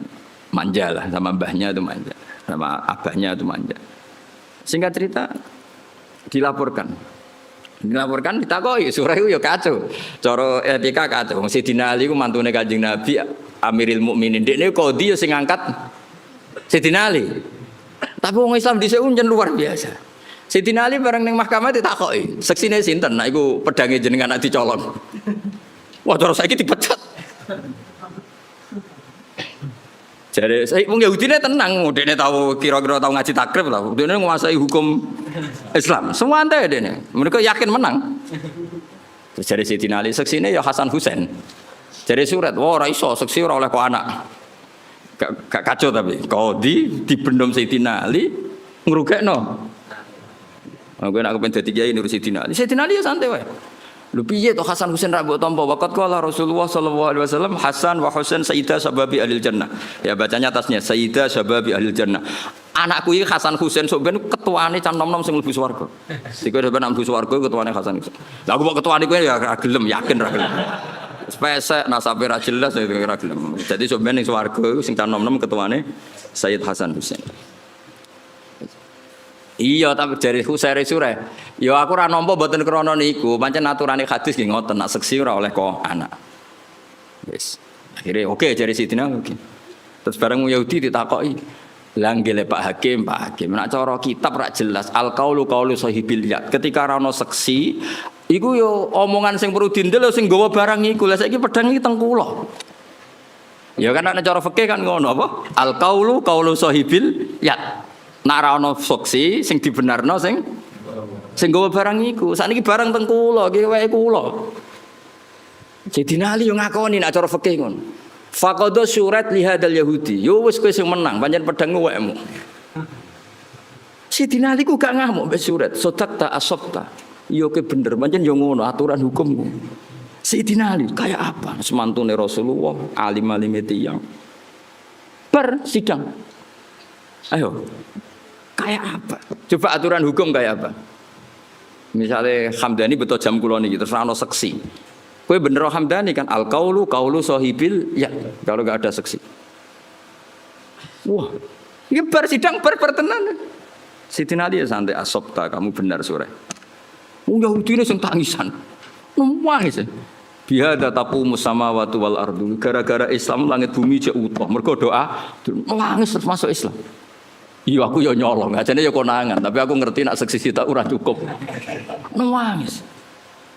manja lah, sama mbahnya itu manja, sama abahnya itu manja. Singkat cerita dilaporkan ditakoi surah itu ya kacau, cara etika kacau. Sayyidina Ali ku mantune Kanjeng Nabi Amiril Mukminin, dekne qadhi ya sing ngangkat Sayyidina Ali. Tapi wong Islam dhisik njen luar biasa. Sayyidina Ali bareng ning mahkamah ditakoki, seksine sinten? Nah iku pedange jenengan nak dicolong. Wah, terus saiki dipecat. Jadi saya wong Yahudi ini tenang, dene tahu kira-kira tahu ngaji takrib lah, dene menguasai hukum Islam. Semua ante dene, mereka yakin menang. Terus jadi Sayyidina Ali seksine ya Hasan Husain. Jadi surat, wah ora iso seksi ora oleh kok anak. Gak kacau tapi Qadhi dibendom Sayyidina Ali ngrugekno. Aku nak kepen dadi kiai nurut Sayyidina Ali. Sayyidina Ali ya santai wae. Lho piye to Hasan Husain ra mbok tampa waqat qala Rasulullah sallallahu alaihi wasallam Hasan wa Husain sayyida sababi ahli jannah. Ya bacanya atasnya sayyida sababi ahli jannah. Anakku iki Hasan Husain sok ben ketuane cah nom-nom sing mlebu swarga. Iku sampeyan mlebu swarga ketuane Hasan Husain. Lah aku kok ketuane kowe ya ra gelem, yakin ra gelem. Spesek nasabe ra jelas ya ra gelem. Jadi sok ben ning swarga iku sing cah nom-nom ketuane Sayyid Hasan Husain. Iya tapi dari Husairi Surah. Ya aku ora nampa mboten krana niku, pancen aturane hadis nggih ngoten, nak seksi ora oleh kok anak. Wis. Akhire oke jare Sidina oke. Terus bareng Yahudi ditakoki, "Lah nggih Pak Hakim, nek cara kitab ra jelas al-qaulu qaulu sahibil ya." Ketika ora ono seksi, iku yo omongan sing perlu dindel sing nggawa barang iku. Lah saiki pedang iki teng kula. Ya kan nek cara fikih kan ngono apa? Al-qaulu qaulu sahibil ya. Nek ora ono saksi sing dibenarno sing gawa barang iku. Sakniki barang teng kula, iki wae kula. Sayyidina Ali yo ngakoni nek cara fikih ngono. Faqadha surat li hadzal yahudi. Yo wis kowe sing menang, pancen pedang wekmu. Sayyidina Ali ku gak ngamuk mbek surat. Sodakta asabta. Yo ke bener, pancen yo ngono aturan hukum. Sayyidina Ali kayak apa? Semantune Rasulullah, alim-alim tiyang. Sidang. Ayo. Kayak apa? Coba aturan hukum kayak apa? Misalnya Hamdani betul jam kula niki terus ana seksi. Kowe bener Hamdani kan al-qaulu qaulu sahibil ya kalau enggak ada seksi. Wah, ini sidang tenan. Sayyidina Ali santai asabta kamu benar sore. Wong Yahudi ini sing tangisan. Nangis. Bihada taqumu samawati wal ardu. Gara-gara Islam langit bumi jek utuh. Mergo doa nangis terus masuk Islam. Iya aku ya nyolong, ajane ya konangan, tapi aku ngerti nak seksi kita ora cukup. Nangis.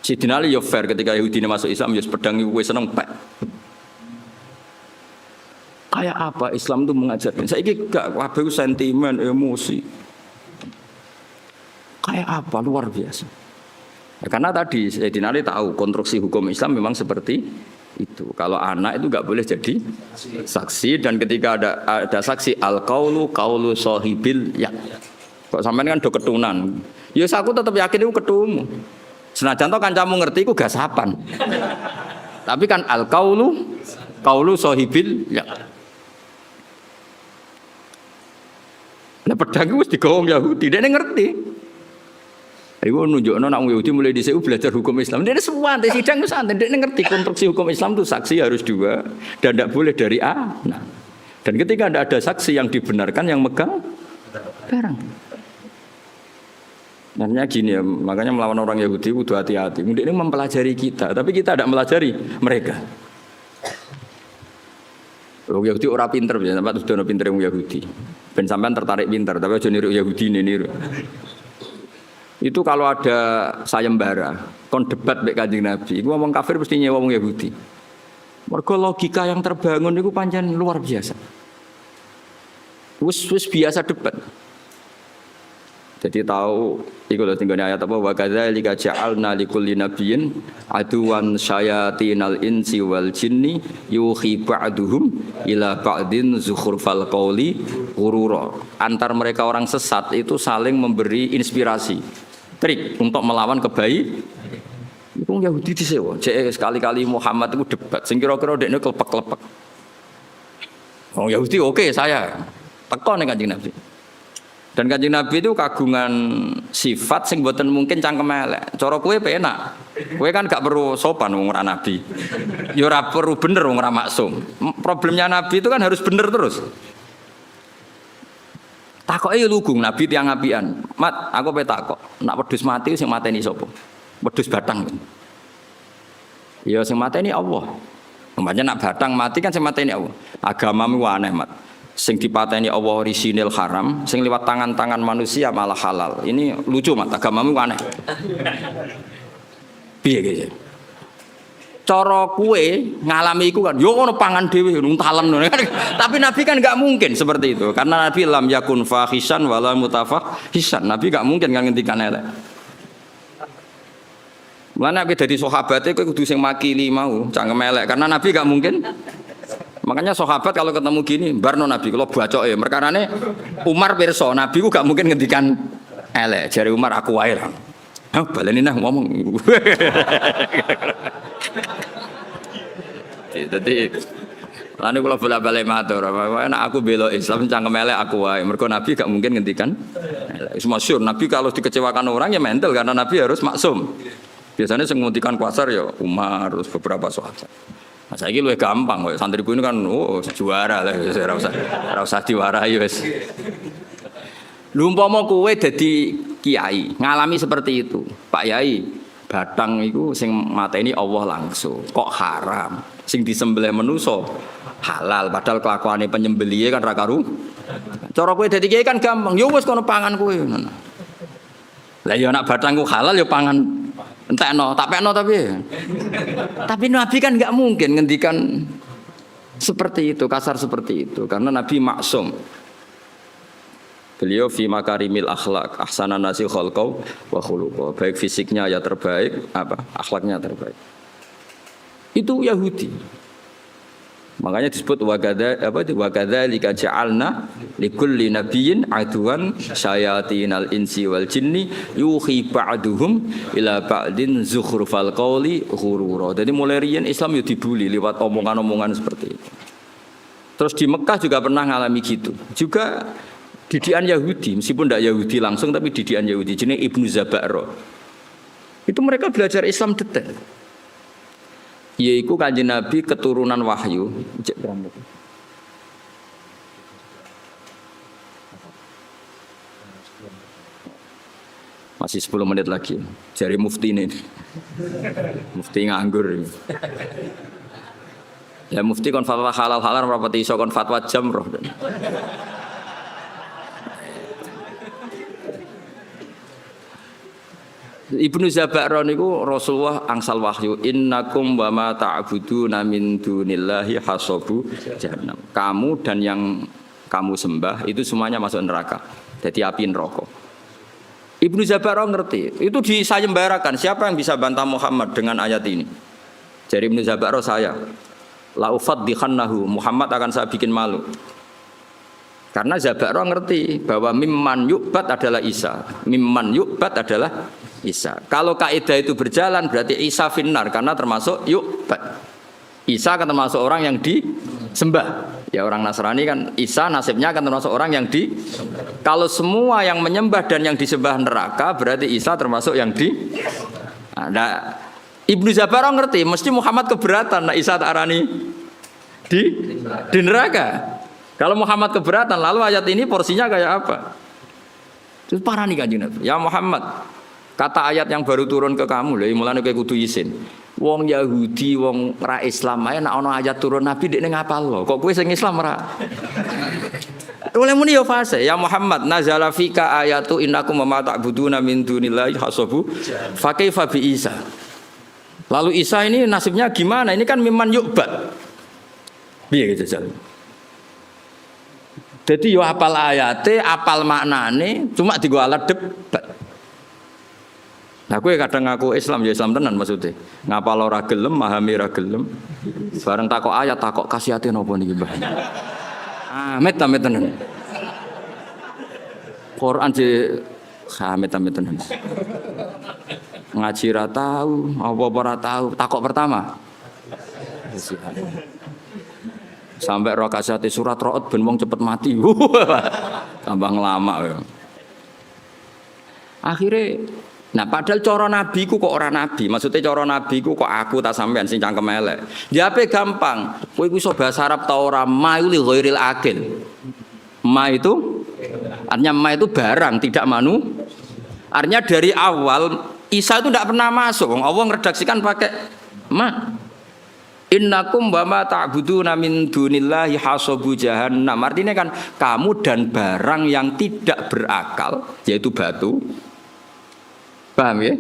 Sayyidina Ali ya fair ketika Yahudi ini masuk Islam ya pedang iku wis seneng pek. Kayak apa Islam itu mengajarkan? Saiki gak kabeh sentimen, emosi. Kayak apa luar biasa. Ya, karena tadi Sayyidina Ali tahu konstruksi hukum Islam memang seperti itu. Kalau anak itu nggak boleh jadi saksi dan ketika ada saksi al-qaulu qaulu sahibil ya. Kok sampean kan do ketunan. Ya aku tetap yakin itu ketumu. Senajan to kancamu ngerti iku gasapan. Tapi kan al-qaulu qaulu sahibil ya. Lah pedang wis digawong Yahudi, dene ngerti. Iku nunjukno nek Yahudi mulai dhisik belajar hukum Islam. Dia semua di sidang itu santai. Dia ngerti konstruksi hukum Islam itu saksi harus dua dan tidak boleh dari A. Nah, dan ketika tidak ada saksi yang dibenarkan yang megang barang. Namanya gini ya, makanya melawan orang Yahudi kudu hati-hati. Mungkin ini mempelajari kita, tapi kita tidak melajari mereka. Orang Yahudi orang pinter, sampai sudah pinter yang Yahudi. Ben sampean tertarik pinter, tapi aja niru Yahudi ini niru. Itu kalau ada sayembara, kon debat mek Kanjeng Nabi, iku ngomong kafir mesti nyewa wong Yahudi. Mergo logika yang terbangun itu pancen luar biasa. Wis biasa debat. Jadi tahu iku lho tinggone ayat apa wa kadzalika ja'alna likulli nabiyyin aduwan syayatinal insi wal jinni yuhi ba'duhum ila ba'din zukhrufal qauli ghurura. Antar mereka orang sesat itu saling memberi inspirasi, trik untuk melawan kebaikan. Itu Yahudi disewa. Cek sekali-kali Muhammad itu debat sing kira-kira dekne klepek-klepek. Oh Yahudi oke saya teko ning Kanjeng Nabi. Dan Kanjeng Nabi itu kagungan sifat sing mboten mungkin cangkem elek. Cara kowe penak. Kowe kan gak perlu sopan wong ora nabi. Ya ora perlu bener wong ora maksum. Problemnya nabi itu kan harus bener terus. Takoke yo lugu nabi tiyang apian. Mat, aku pe takok. Nak wedhus mati sing mateni sapa? Wedhus batang. Ya sing mateni Allah. Umpamane nak batang mati kan sing mateni Allah. Agamamu aneh, Mat. sing dipateni Allah orisinil haram, sing liwat tangan-tangan manusia malah halal. Ini lucu mat, agamamu aneh. Piye iki? Cara kue ngalami iku kan, yo ngono pangan dhewe nuntalen ngono kan. Tapi Nabi kan enggak mungkin seperti itu. Karena Nabi lam yakun fahishan wala mutafahisan. Nabi enggak mungkin kan ngendikan elek. Mulane nek dadi sahabate kowe kudu sing makili mau, cangkem elek karena Nabi enggak mungkin. Makanya sahabat kalau ketemu gini, barno Nabi kalau bacok ya, merkarane Umar pirsa, Nabi ku gak mungkin ngendikan elek. Jare Umar aku wae lah. Ah, baleni nah ngomong. Jadi lan kula bola-bali matur, nek aku bela Islam cangkem elek aku wae. Mergo Nabi gak mungkin ngendikan elek. Wis masyhur Nabi kalau dikecewakan orang ya mental karena Nabi harus maksum. Biasanya sing nguntikan kuasar ya Umar terus beberapa sahabat. Nah, saiki luwih gampang kok santriku ini kan juara lah ora usah diwarai wis. Lha umpama kowe dadi kiai, ngalami seperti itu. Pak Yai, batang iku sing mateni Allah langsung. Kok haram? Sing disembelih manusa halal padahal kelakuane penyembelihe kan ra karu. Cara kowe dadi kiai kan gampang. Ya wis kono pangan kowe. Lah ya nek batangku halal ya pangan entekno, tak pekno tapi Nabi kan enggak mungkin ngendikan seperti itu, kasar seperti itu karena Nabi maksum. Beliau fi makarimil akhlak, ahsanan nasi khalqau wa khuluqau. Baik fisiknya ya terbaik, akhlaknya terbaik. Itu Yahudi. Makanya disebut wakadzalika ja'alna likulli nabiyyin aduwan syayatinal insi wal jinni yuhi ba'duhum ila ba'din zukhrufal qawli ghurura. Jadi mulai riyen Islam yo dibuli lewat omongan-omongan seperti itu. Terus di Mekah juga pernah ngalami gitu. Juga didikan Yahudi, meskipun tidak Yahudi langsung tapi didikan Yahudi jenenge Ibnu Zabaro. Itu mereka belajar Islam detail. Yaitu Kanjeng Nabi keturunan wahyu. Masih 10 menit lagi. Jari mufti ini. Mufti nganggur. Ya mufti kon fatwa halal-halal rapati iso kon fatwa jamroh. Ibnu Zabaro niku Rasulullah angsal wahyu innakum wa ma ta'buduna min dunillahi hasabu jahannam. Kamu dan yang kamu sembah itu semuanya masuk neraka. Jadi api neraka. Ibnu Zabaro ngerti. Itu disayembarakan. Siapa yang bisa bantah Muhammad dengan ayat ini? Jadi Ibnu Zabaro saya. La ufaddihannahu. Muhammad akan saya bikin malu. Karena Zabaro ngerti bahwa mimman yu'bad adalah Isa. Mimman yu'bad adalah Isa. Kalau kaidah itu berjalan berarti Isa finnar karena termasuk yu'bad. Isa akan termasuk orang yang disembah. Ya orang Nasrani kan Isa nasibnya akan termasuk orang yang kalau semua yang menyembah dan yang disembah neraka berarti Isa termasuk yang Nah, Ibnu Zabaro ngerti mesti Muhammad keberatan nah Isa tak arani di neraka. Kalau Muhammad keberatan, lalu ayat ini porsinya kayak apa? Terus parah nih Kanjeng Nabi. Ya Muhammad, kata ayat yang baru turun ke kamu, lha mulane kowe kudu izin. Wong Yahudi, wong ra Islam ae nek ana ayat turun Nabi dekne ngapal lho. Kok kowe sing Islam ra? Oleh muni yo fase. Ya Muhammad, nazala fika ayatu innakum ma ta'buduna min dunillahi hasabu fa kaifa bi Isa. Lalu Isa ini nasibnya gimana? Ini kan mimman yu'bad. Piye gitu jal? Jadi yo apal ayate, apal maknane, cuma digo alat debat. Nah kowe kadang ngaku Islam ya Islam tenan maksudnya. Ngapal ora gelem, memahami ora gelem. Bareng takok ayat, takok kasihate napa niki, Mbah? Amit tenan. Quran je amit tenan. Ngaji ra tahu, apa ora tahu, takok pertama. Sampai roh kasihati surat ro'ot ben wong cepet mati. Tambah ngelama ya. Akhirnya nah padahal cara nabi ku kok orang nabi. Maksudnya cara nabi ku kok aku tak sampean sing cangkem elek. Jawabe gampang. Kowe iku iso bahasa Arab ta ora ma li ghairil akil. Ma itu artinya ma itu barang tidak artinya dari awal Isa itu tidak pernah masuk. Allah ngeredaksikan pakai ma. Innakum wa ma ta'buduna min dunillahi hasabu jahannam. Artinya kan kamu dan barang yang tidak berakal yaitu batu. Paham ya?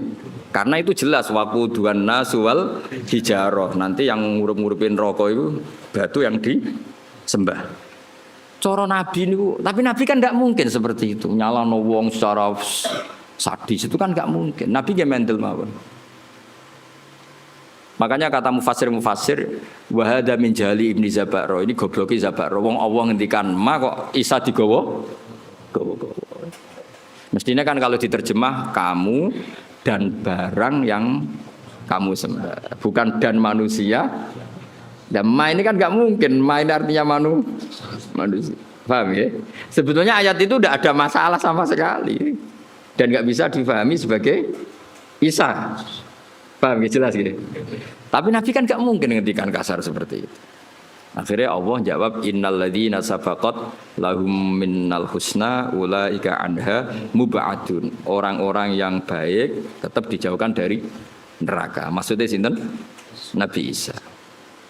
Karena itu jelas waquduhan nasu wal hijarah. Nanti yang ngurup-ngurupin rokok itu batu yang disembah. Cara Nabi niku, tapi Nabi kan enggak mungkin seperti itu. Nyalano wong secara sadis itu kan enggak mungkin. Nabi ge mendel mawon. Makanya kata mufassir wa hadza min jali ibni Zabaro, ini gobloki Zabaro. Wong Allah ngendikan ma kok Isa digawa. Mestinya kan kalau diterjemah kamu dan barang yang kamu sembah, bukan dan manusia. Dan ma ini kan enggak mungkin, ma ini artinya manusia. Paham ya? Sebetulnya ayat itu tidak ada masalah sama sekali. Dan enggak bisa difahami sebagai Isa. Paham ya, jelas gitu. Tapi Nabi kan gak mungkin ngendikan kasar seperti itu. Akhirnya Allah jawab innal ladzina sabaqat lahum minnal husna ulaika anha mub'adun. Orang-orang yang baik tetap dijauhkan dari neraka. Maksudnya sinten? Nabi Isa.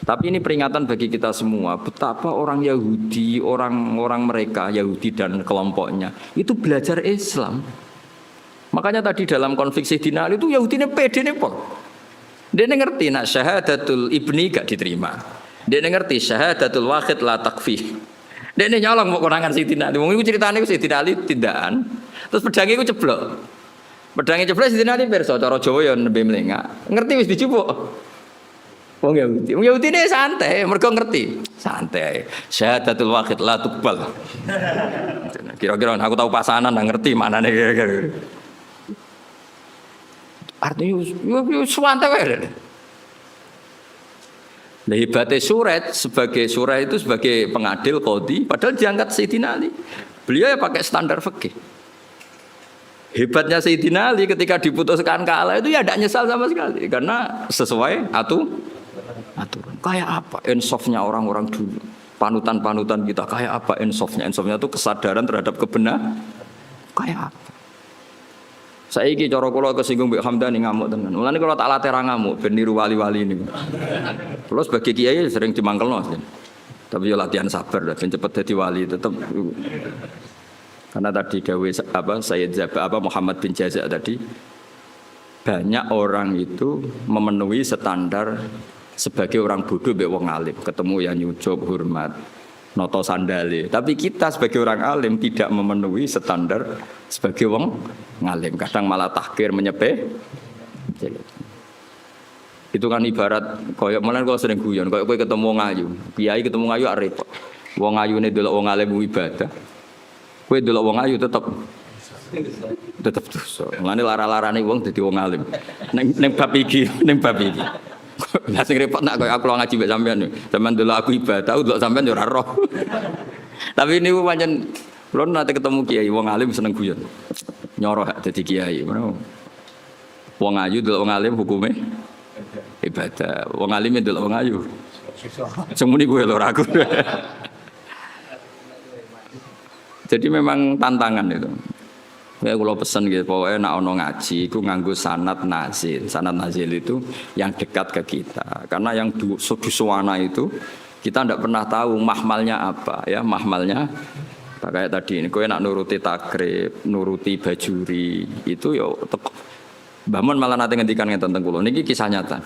Tapi ini peringatan bagi kita semua betapa orang Yahudi, orang-orang mereka Yahudi dan kelompoknya itu belajar Islam. Makanya tadi dalam konflik Sayyidina Ali itu Yahudi ini pede nih pol. Dia ngerti nak syahadatul ibni gak diterima. Dia ngerti syahadatul wahid la takfi. Dia nyolong mau konangan Sayyidina Ali. Wong iku ceritane Sayyidina Ali tindakan. Terus pedangnya iku ceblok. Pedangnya ceblok Sayyidina Ali pirsa cara Jawa ya nembe mlengak. Ngerti wis dicupuk. Wong Yahudi ini santai, mergo ngerti. Santai. Syahadatul wahid la tuqbal. Kira-kira aku tahu pasanan ngerti manane kira-kira. Artinya suwante wae. Lah hebatnya Suret sebagai Suret itu sebagai pengadil qadhi padahal diangkat Sayyidina Ali. Beliau ya pakai standar fikih. Hebatnya Sayyidina Ali ketika diputuskan kalah itu ya tidak nyesal sama sekali karena sesuai aturan. Kayak apa insafnya orang-orang dulu. Panutan-panutan kita kayak apa insafnya? Insafnya itu kesadaran terhadap kebenaran. Kayak apa? Saiki cara kula kesinggung Mbak Hamdani ngamuk tenan. Mulane kula tak latih ra ngamuk ben niru wali-wali niku. Kula sebagai kiai sering dimangkelno. Tapi yo latihan sabar ben cepet dadi wali tetep. Karena tadi dawuh Sayyid Muhammad bin Jazak tadi banyak orang itu memenuhi standar sebagai orang bodoh mbek wong alim, ketemu yang nyucup hormat. Noto sandale, tapi kita sebagai orang alim tidak memenuhi standar sebagai wong ngalim, kadang malah tahkir menyepeh. Itu kan ibarat koyok malah kalau sering guyon, koyok kowe ketemu wong ayu, kiai ketemu wong ayu repot. Wong ayune delok wong alim ibadah. Kowe delok wong ayu tetep dosa. Mulane lara-larane wong dadi wong alim. Ning bab iki. Lah sing repot nak koyo aku ngaji mbek sampean. Sampeyan delok aku ibadah, delok sampean yo ora roh. Tapi niku pancen kula nate ketemu kiai wong alim seneng guyon. Nyoroh dadi kiai. Wong ayu delok wong alim hukume ibadah. Wong alim delok wong ayu. Sing muni kuwi lho ora aku. Jadi memang tantangan itu. Ya kalau pesan gitu, pokoknya nak ono ngaji, itu nganggo sanad nazil. Sanad nazil itu yang dekat ke kita. Karena yang dusuwana itu kita tidak pernah tahu mahmalnya apa, ya mahmalnya. Kayak tadi ini, kowe nak nuruti takrib, nuruti bajuri, itu ya Mbah malah nanti ngendikan ngeten teng kula. Niki kisah nyata.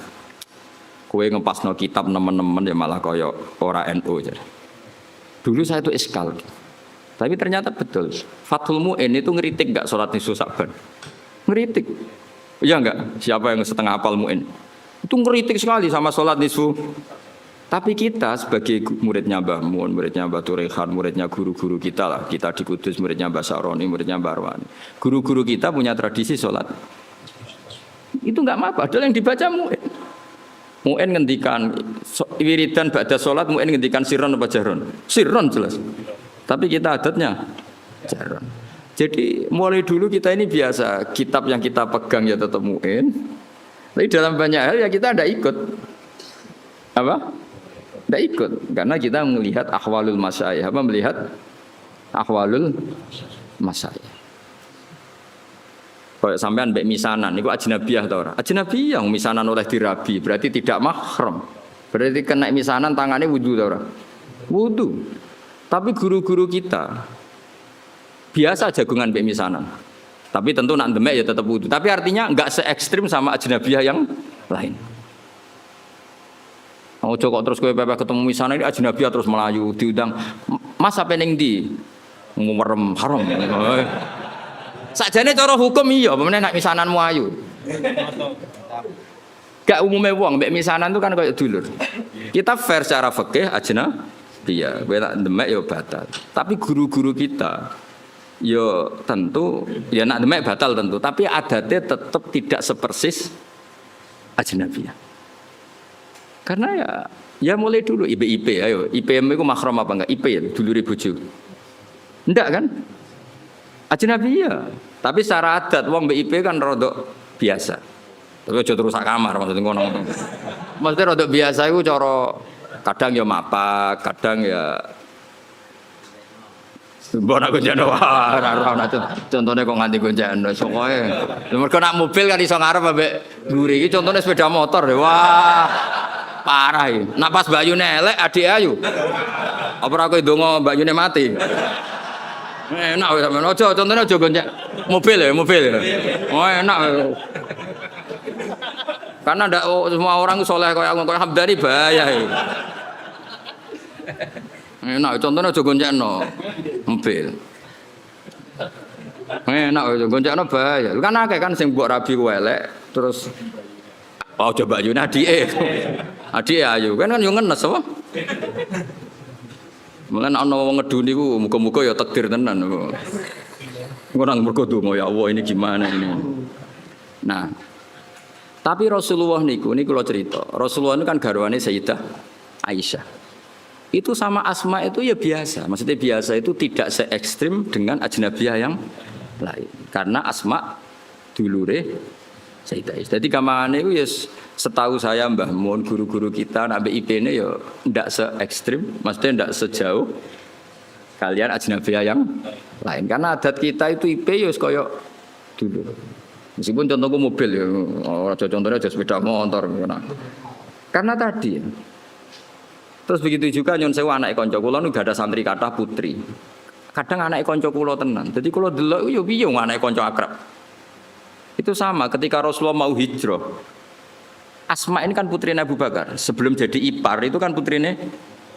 Kowe ngepasno kitab nemen-nemen ya malah kaya ora NU aja. Dulu saya itu iskal. Tapi ternyata betul. Fathul Mu'in itu ngeritik enggak sholat nisfu Sa'ban? Ngeritik. Iya enggak? Siapa yang setengah hafal Mu'in? Itu ngeritik sekali sama sholat nisfu. Tapi kita sebagai muridnya Mbah Mun, muridnya Mbah Turehan, muridnya guru-guru kita lah. Kita di Kudus, muridnya Mbah Saroni, muridnya Mbah Arwani. Guru-guru kita punya tradisi sholat. Itu enggak apa-apa. Padahal yang dibaca Mu'in. Mu'in ngendikan wiridan ba'da sholat, Mu'in ngendikan sirron apa jahron? Sirron jelas. Tapi kita adatnya jarang. Jadi mulai dulu kita ini biasa kitab yang kita pegang ya tetap Mu'in. Tapi dalam banyak hal ya kita tidak ikut. Apa? Tidak ikut. Karena kita melihat ahwalul masyayikh. Apa melihat ahwalul masyayikh. Kalau sampean mbek misanan, itu ajnabiyah atau ora? Ajnabiyah misanan oleh dirabi berarti tidak mahram. Berarti kena misanan tangannya wudu ta ora? Wudu. Tapi guru-guru kita biasa jagungan mbek misanan. Tapi tentu nak demek ya tetap wudu. Tapi artinya enggak se ekstrim sama ajnabiyah yang lain. Ojo kok terus kowe pepe ketemu misanan ini ajnabiyah terus melayu diundang. Mas apa ning ndi? Ngumerem haram. Sakjane cara hukum iya, pemene nak misananmu ayu. Gak umumnya wong mbek misanan itu kan kayak dulur. Kita fair secara fikih ajnabiyah. Kowe tak demek ya batal. Tapi guru-guru kita ya tentu ya nak demek batal tentu, tapi adatnya tetap tidak sepersis ajnabiyah. Karena ya mulai dulu IP ayo IPM itu mahram apa enggak? IP ya dulure bojo. Enggak kan? Ajnabiyah. Tapi secara adat wong mbek IP kan rodok biasa. Tapi aja terus sak kamar maksudnya ngono. Maksudnya rodok biasa iku cara kadang ya mapak, kadang ya mbok nak gonjano ora contone kok nganti gonjano sokoe. Mergo nak mobil kan iso ngarep ambek mburi iki contone sepeda motor. Wah. Parah iki. Nak pas Mbak Yune elek adik ayu. Apa ora kowe ndonga Mbak Yune mati? Enak wis sampean aja contone aja gonjak mobil ya. Oh enak. Karena ndak semua orang soleh kayak Hamdani bahaya iki. Enak contohnya aja goncengno mobil. Enak aja goncengno bahaya. Kan akeh kan sing mbok rabi ku elek terus coba yo adike. Adike ayu kan yo ngenes apa? Mulane ana wong ngeduni ku muga-muga ya takdir tenan. Ora mergo donga ya Allah ini gimana ini. Nah, tapi Rasulullah niku kula cerita. Rasulullah itu kan garwane Sayyidah Aisyah. Itu sama Asma itu ya biasa. Maksudnya biasa itu tidak se ekstrim dengan ajnabiyah yang lain. Karena Asma dulure Sayyidah Aisyah. Jadi kamane itu ya setahu saya Mbah Mun guru-guru kita nak IP-ne ya ndak se ekstrim, maksudnya ndak sejauh kalian ajnabiyah yang lain. Karena adat kita itu IP ya kaya dulu. Meskipun contohku mobil ya, contohnya aja sepeda motor. Karena tadi, terus begitu juga nyon sewu anak konco kula nu gak ada santri kathah putri. Kadang anak konco kula tenan. Jadi kula delok yo piye anak konco akrab. Itu sama ketika Rasulullah mau hijrah. Asma ini kan putrinya Abu Bakar. Sebelum jadi ipar itu kan putrinya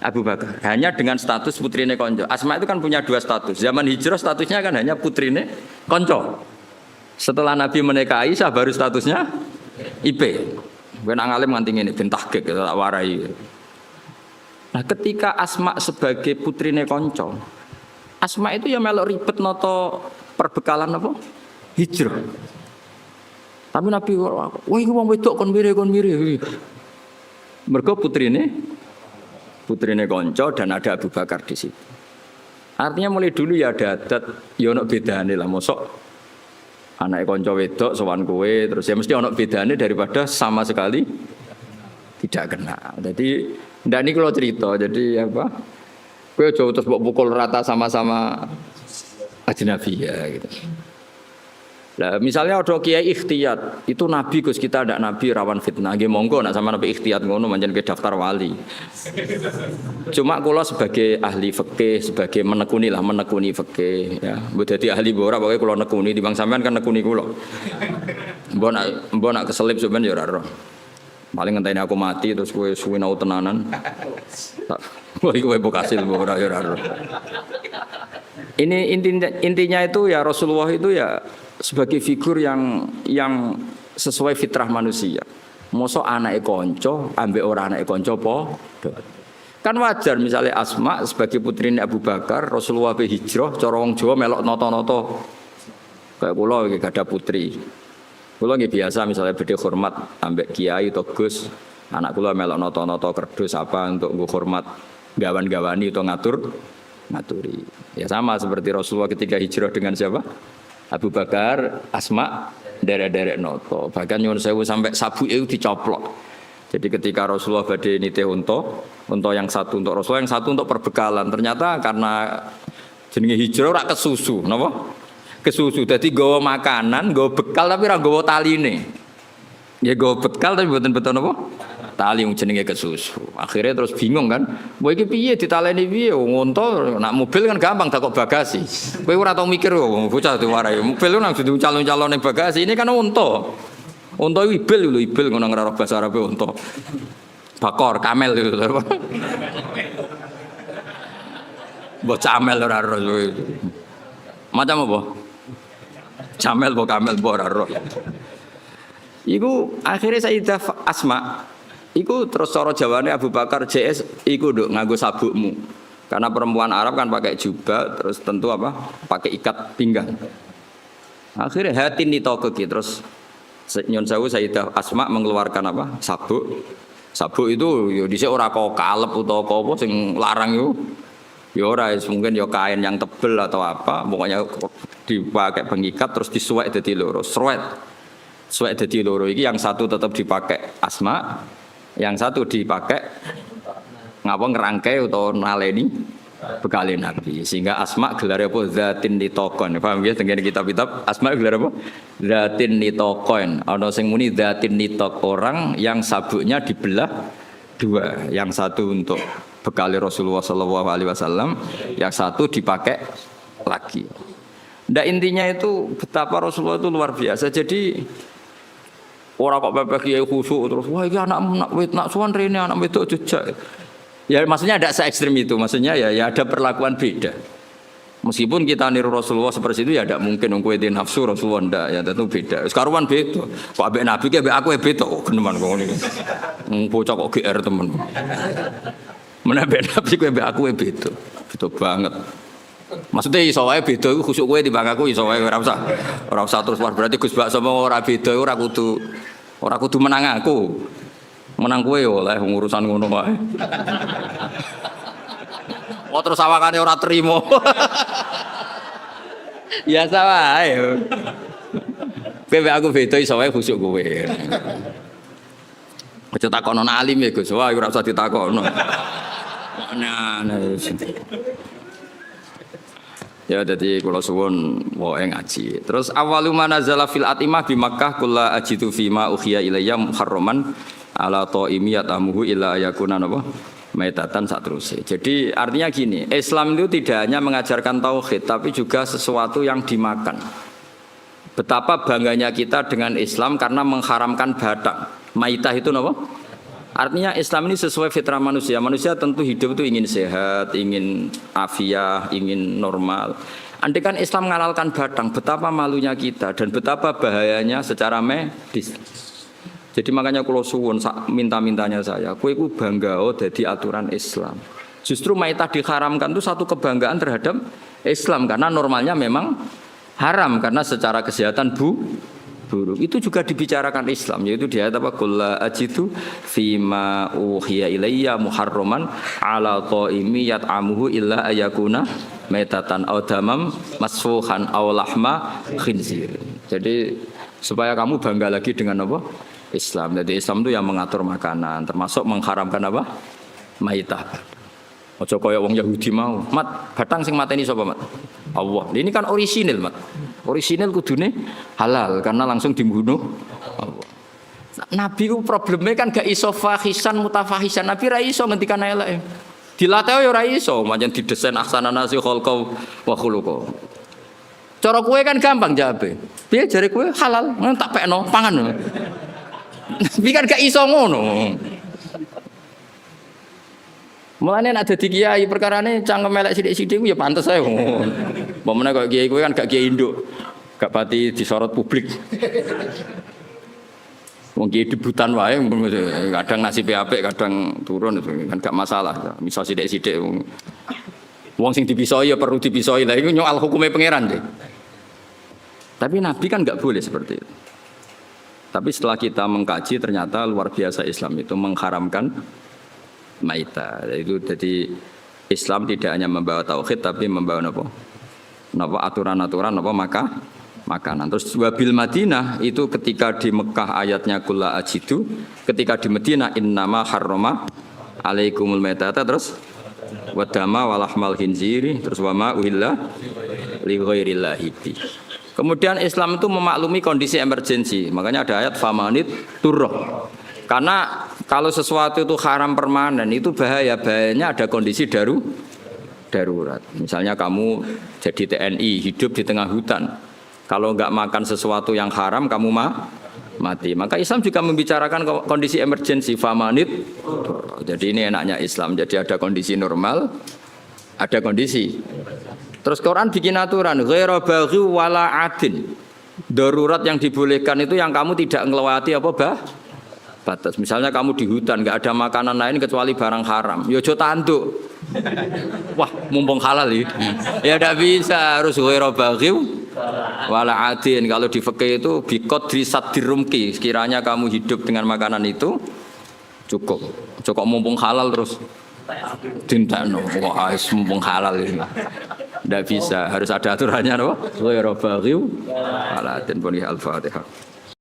Abu Bakar. Hanya dengan status putrinya konco. Asma itu kan punya dua status. Zaman hijrah statusnya kan hanya putrinya konco. Setelah Nabi menikah Aisyah baru statusnya IP. Gue nang alim nganti ngene ben tahqiq tak warai. Nah, ketika Asma sebagai putrine kanca, Asma itu ya melok ribet noto perbekalan apa? Hijrah. Tapi Nabi wah iki wong wedok kon mire. Mergo putrine kanca dan ada Abu Bakar di situ. Artinya mulai dulu ya ada adat ya ono bedane lah mosok anak konco wedok sowan kowe terus ya mesti ono bedane daripada sama sekali tidak kenal. Jadi ndak niki kalau cerita. Jadi apa? Kowe aja terus mbok pukul rata sama-sama ajnabiyah gitu. Lah misalnya ada kiai ikhtiyat, itu nabi Gus kita ndak nabi rawan fitnah. Nggih monggo nek sampean nabi ikhtiyat ngono pancen ke daftar wali. Cuma kula sebagai ahli fikih, sebagai menekuni fikih ya. Mbok dadi ahli ora pokoke kula nekuni timbang sampean kan nekuni kula. Mbok nak keselip sampean ya ora roh. Paling ngenteni aku mati terus kowe suwi nau tenanan. Kowe kasil ora ya ora roh. Ini intinya itu ya Rasulullah itu ya sebagai figur yang sesuai fitrah manusia. Mosok anake kanca ambek ora anake kanca padha. Kan wajar misalnya Asma sebagai putrine Abu Bakar, Rasulullah be hijrah cara wong Jawa melok nata-nata. Kayak kula iki gak ada putri. Kula nggih biasa misalnya bedhe hormat ambek kiai atau Gus, anak kula melok nata-nata kerdus apa untuk nggo hormat gawan-gawani atau ngaturi. Ya sama seperti Rasulullah ketika hijrah dengan siapa? Abu Bakar, Asma, derek-derek noto. Bahkan nyuwun sewu sampai sabuke dicoplok. Jadi ketika Rasulullah badhe nitih unta yang satu untuk Rasulullah, yang satu untuk perbekalan. Ternyata karena jenenge hijrah ora kesusu, napa? Kesusu. Dadi nggawa makanan, nggawa bekal tapi ora nggawa taline. Ya nggawa bekal tapi mboten beton napa? tali yang jenenge kesusu. Akhirnya terus bingung kan, kowe iki piye ditaleni piye? Ngonto nak mobil kan gampang takok bagasi. Kowe ora tau mikir bocah diwarai. Mobil lu nang calon-calon ning bagasi, ini kan unta. Unta ibil lho, ibil ngono ngraro bahasa Arab unta. Bakor, kamel itu. Mbok camel ora ro. Macam apa? Camel mbok kamel mbok ora ro. Iku akhirnya Sayyidah Asma iku terus cara jawane Abu Bakar JS iku nduk nganggo sabukmu. Karena perempuan Arab kan pakai jubah terus tentu apa? Pakai ikat pinggang. Akhirnya hati nitoke terus nyon sewu Sayyidah Asma mengeluarkan apa? Sabuk. Sabuk itu yo dhisik ora kok kalep utawa apa sing larang yo. Ya ora mungkin ya kain yang tebel atau apa, pokoknya dipakai pengikat terus disuwek dadi loro. Suwek dadi loro iki yang satu tetap dipakai Asma, yang satu dipakai ngapa ngerangkai atau naleni bekale Nabi. Sehingga Asma gelar apa zatin nitokon. Paham ya tengene kitab-kitab Asma gelar apa? Zatin nitokon. Ana sing muni zatin nitok orang yang sabuknya dibelah dua, yang satu untuk bekal Rasulullah Sallallahu Alaihi Wasallam, yang satu dipakai lagi. Nah intinya itu betapa Rasulullah itu luar biasa. Jadi orang kok pepek kiai khusyuk terus, wah ini anak suan rene anak wedok jejak. Ya maksudnya ada se ekstrim itu, maksudnya ya ada perlakuan beda. Meskipun kita niru Rasulullah seperti itu ya tidak mungkin ngkowe di nafsu Rasulullah ndak ya tentu beda. Sekaruan beda. Kok ambek Nabi ki ambek aku beda kok geneman kok ngene. Bocah kok GR temen. Menambah Nabi kowe mbek aku beda. Beda banget. Maksudnya iso wae beda iku khusuk kowe timbang aku iso wae ora usah terus berarti Gus Bak sama ora beda ora kudu menang aku. Menang kowe oleh urusan ngono wae. Oh terus awakane ora trimo. Ya wae. Kowe mbek aku beda iso wae khusuk kowe. Aja takono alim ya Gus, wah ora usah ditakono. Nah. Ya jadi kula suwun wae ngaji. Terus awalu manazala fil atimah bi Makkah kulla ajitu fima ukhiya ilayya muharraman ala taimiyat amuhu illa yakuna napa maitatan satruse. Jadi artinya gini, Islam itu tidak hanya mengajarkan tauhid tapi juga sesuatu yang dimakan. Betapa bangganya kita dengan Islam karena mengharamkan batang. Maitah itu napa? Artinya Islam ini sesuai fitrah manusia. Manusia tentu hidup itu ingin sehat, ingin afiah, ingin normal. Andai kan Islam menghalalkan batang, betapa malunya kita dan betapa bahayanya secara medis. Jadi makanya kalau suwun minta-mintanya saya, kowe iku bangga dadi aturan Islam. Justru maitah diharamkan itu satu kebanggaan terhadap Islam karena normalnya memang haram karena secara kesehatan buruk. Itu juga dibicarakan Islam, yaitu di ayat apa? Qul la ajidu fima uhiya ilayya muharraman ala taimi yat'amuhu illa ayakuna maitatan aw damam masfuhan aw lahma khinzir. Jadi supaya kamu bangga lagi dengan apa? Islam. Jadi Islam itu yang mengatur makanan, termasuk mengharamkan apa? Maitah. Ojo kaya wong Yahudi mau, mat batang sing mateni sapa mat? Allah. Ini kan orisinil mat. Orisinil kudune halal karena langsung dibunuh Allah. Nabi ku problemnya kan gak iso fahisan mutafahisan. Nabi ra iso ngendikan eleke. Dilatih ya ora iso, pancen didesain ahsanan nasi khalqa wa khuluqa. Cara kowe kan gampang jawabe. Piye jare kowe halal, tak pekno pangan. Nabi kan gak iso ngono. Mulane nek dadi kiai perkarane cangkem elek sithik-sithik ya pantes ae. Pomene kok kiai kowe kan gak kiai induk. Gak pati disorot publik. Wong kiai debutan wae kadang nasibe apik, kadang turun itu kan gak masalah. Misal sithik-sithik wong sing dipisoi ya perlu dipisoi. Lah iku nyoal hukume pangeran deh. Tapi Nabi kan gak boleh seperti itu. Tapi setelah kita mengkaji ternyata luar biasa Islam itu mengharamkan maita. Itu jadi Islam tidak hanya membawa tauhid tapi membawa napa aturan-aturan makanan. Terus wabil Madinah itu ketika di Mekah ayatnya kulla ajidu, ketika di Madinah innama harrama alaikumul maitata terus wadama walahmal khinziri terus wama uhilla li ghairillahi bi. Kemudian Islam itu memaklumi kondisi emergensi. Makanya ada ayat famanit turroh. Karena Kalau sesuatu itu haram permanen itu bahayanya ada kondisi darurat. Misalnya kamu jadi TNI hidup di tengah hutan. Kalau nggak makan sesuatu yang haram kamu mati. Maka Islam juga membicarakan kondisi emergensi famanit. Jadi ini enaknya Islam. Jadi ada kondisi normal, ada kondisi. Terus Quran bikin aturan ghairu baghi wala adin. Darurat yang dibolehkan itu yang kamu tidak ngelewati batas. Misalnya kamu di hutan nggak ada makanan lain kecuali barang haram. Yo aja tanduk. Wah, mumpung halal ya. Ya tidak bisa, harus ghairu baghi wala adin. Kalau di fikih itu biqadri sadirumki. Sekiranya kamu hidup dengan makanan itu cukup. Cukup mumpung halal terus tindak wah mumpung halal ini. Tidak bisa, harus ada aturannya, no? Ghairu baghi wala adin. Al-Fatihah.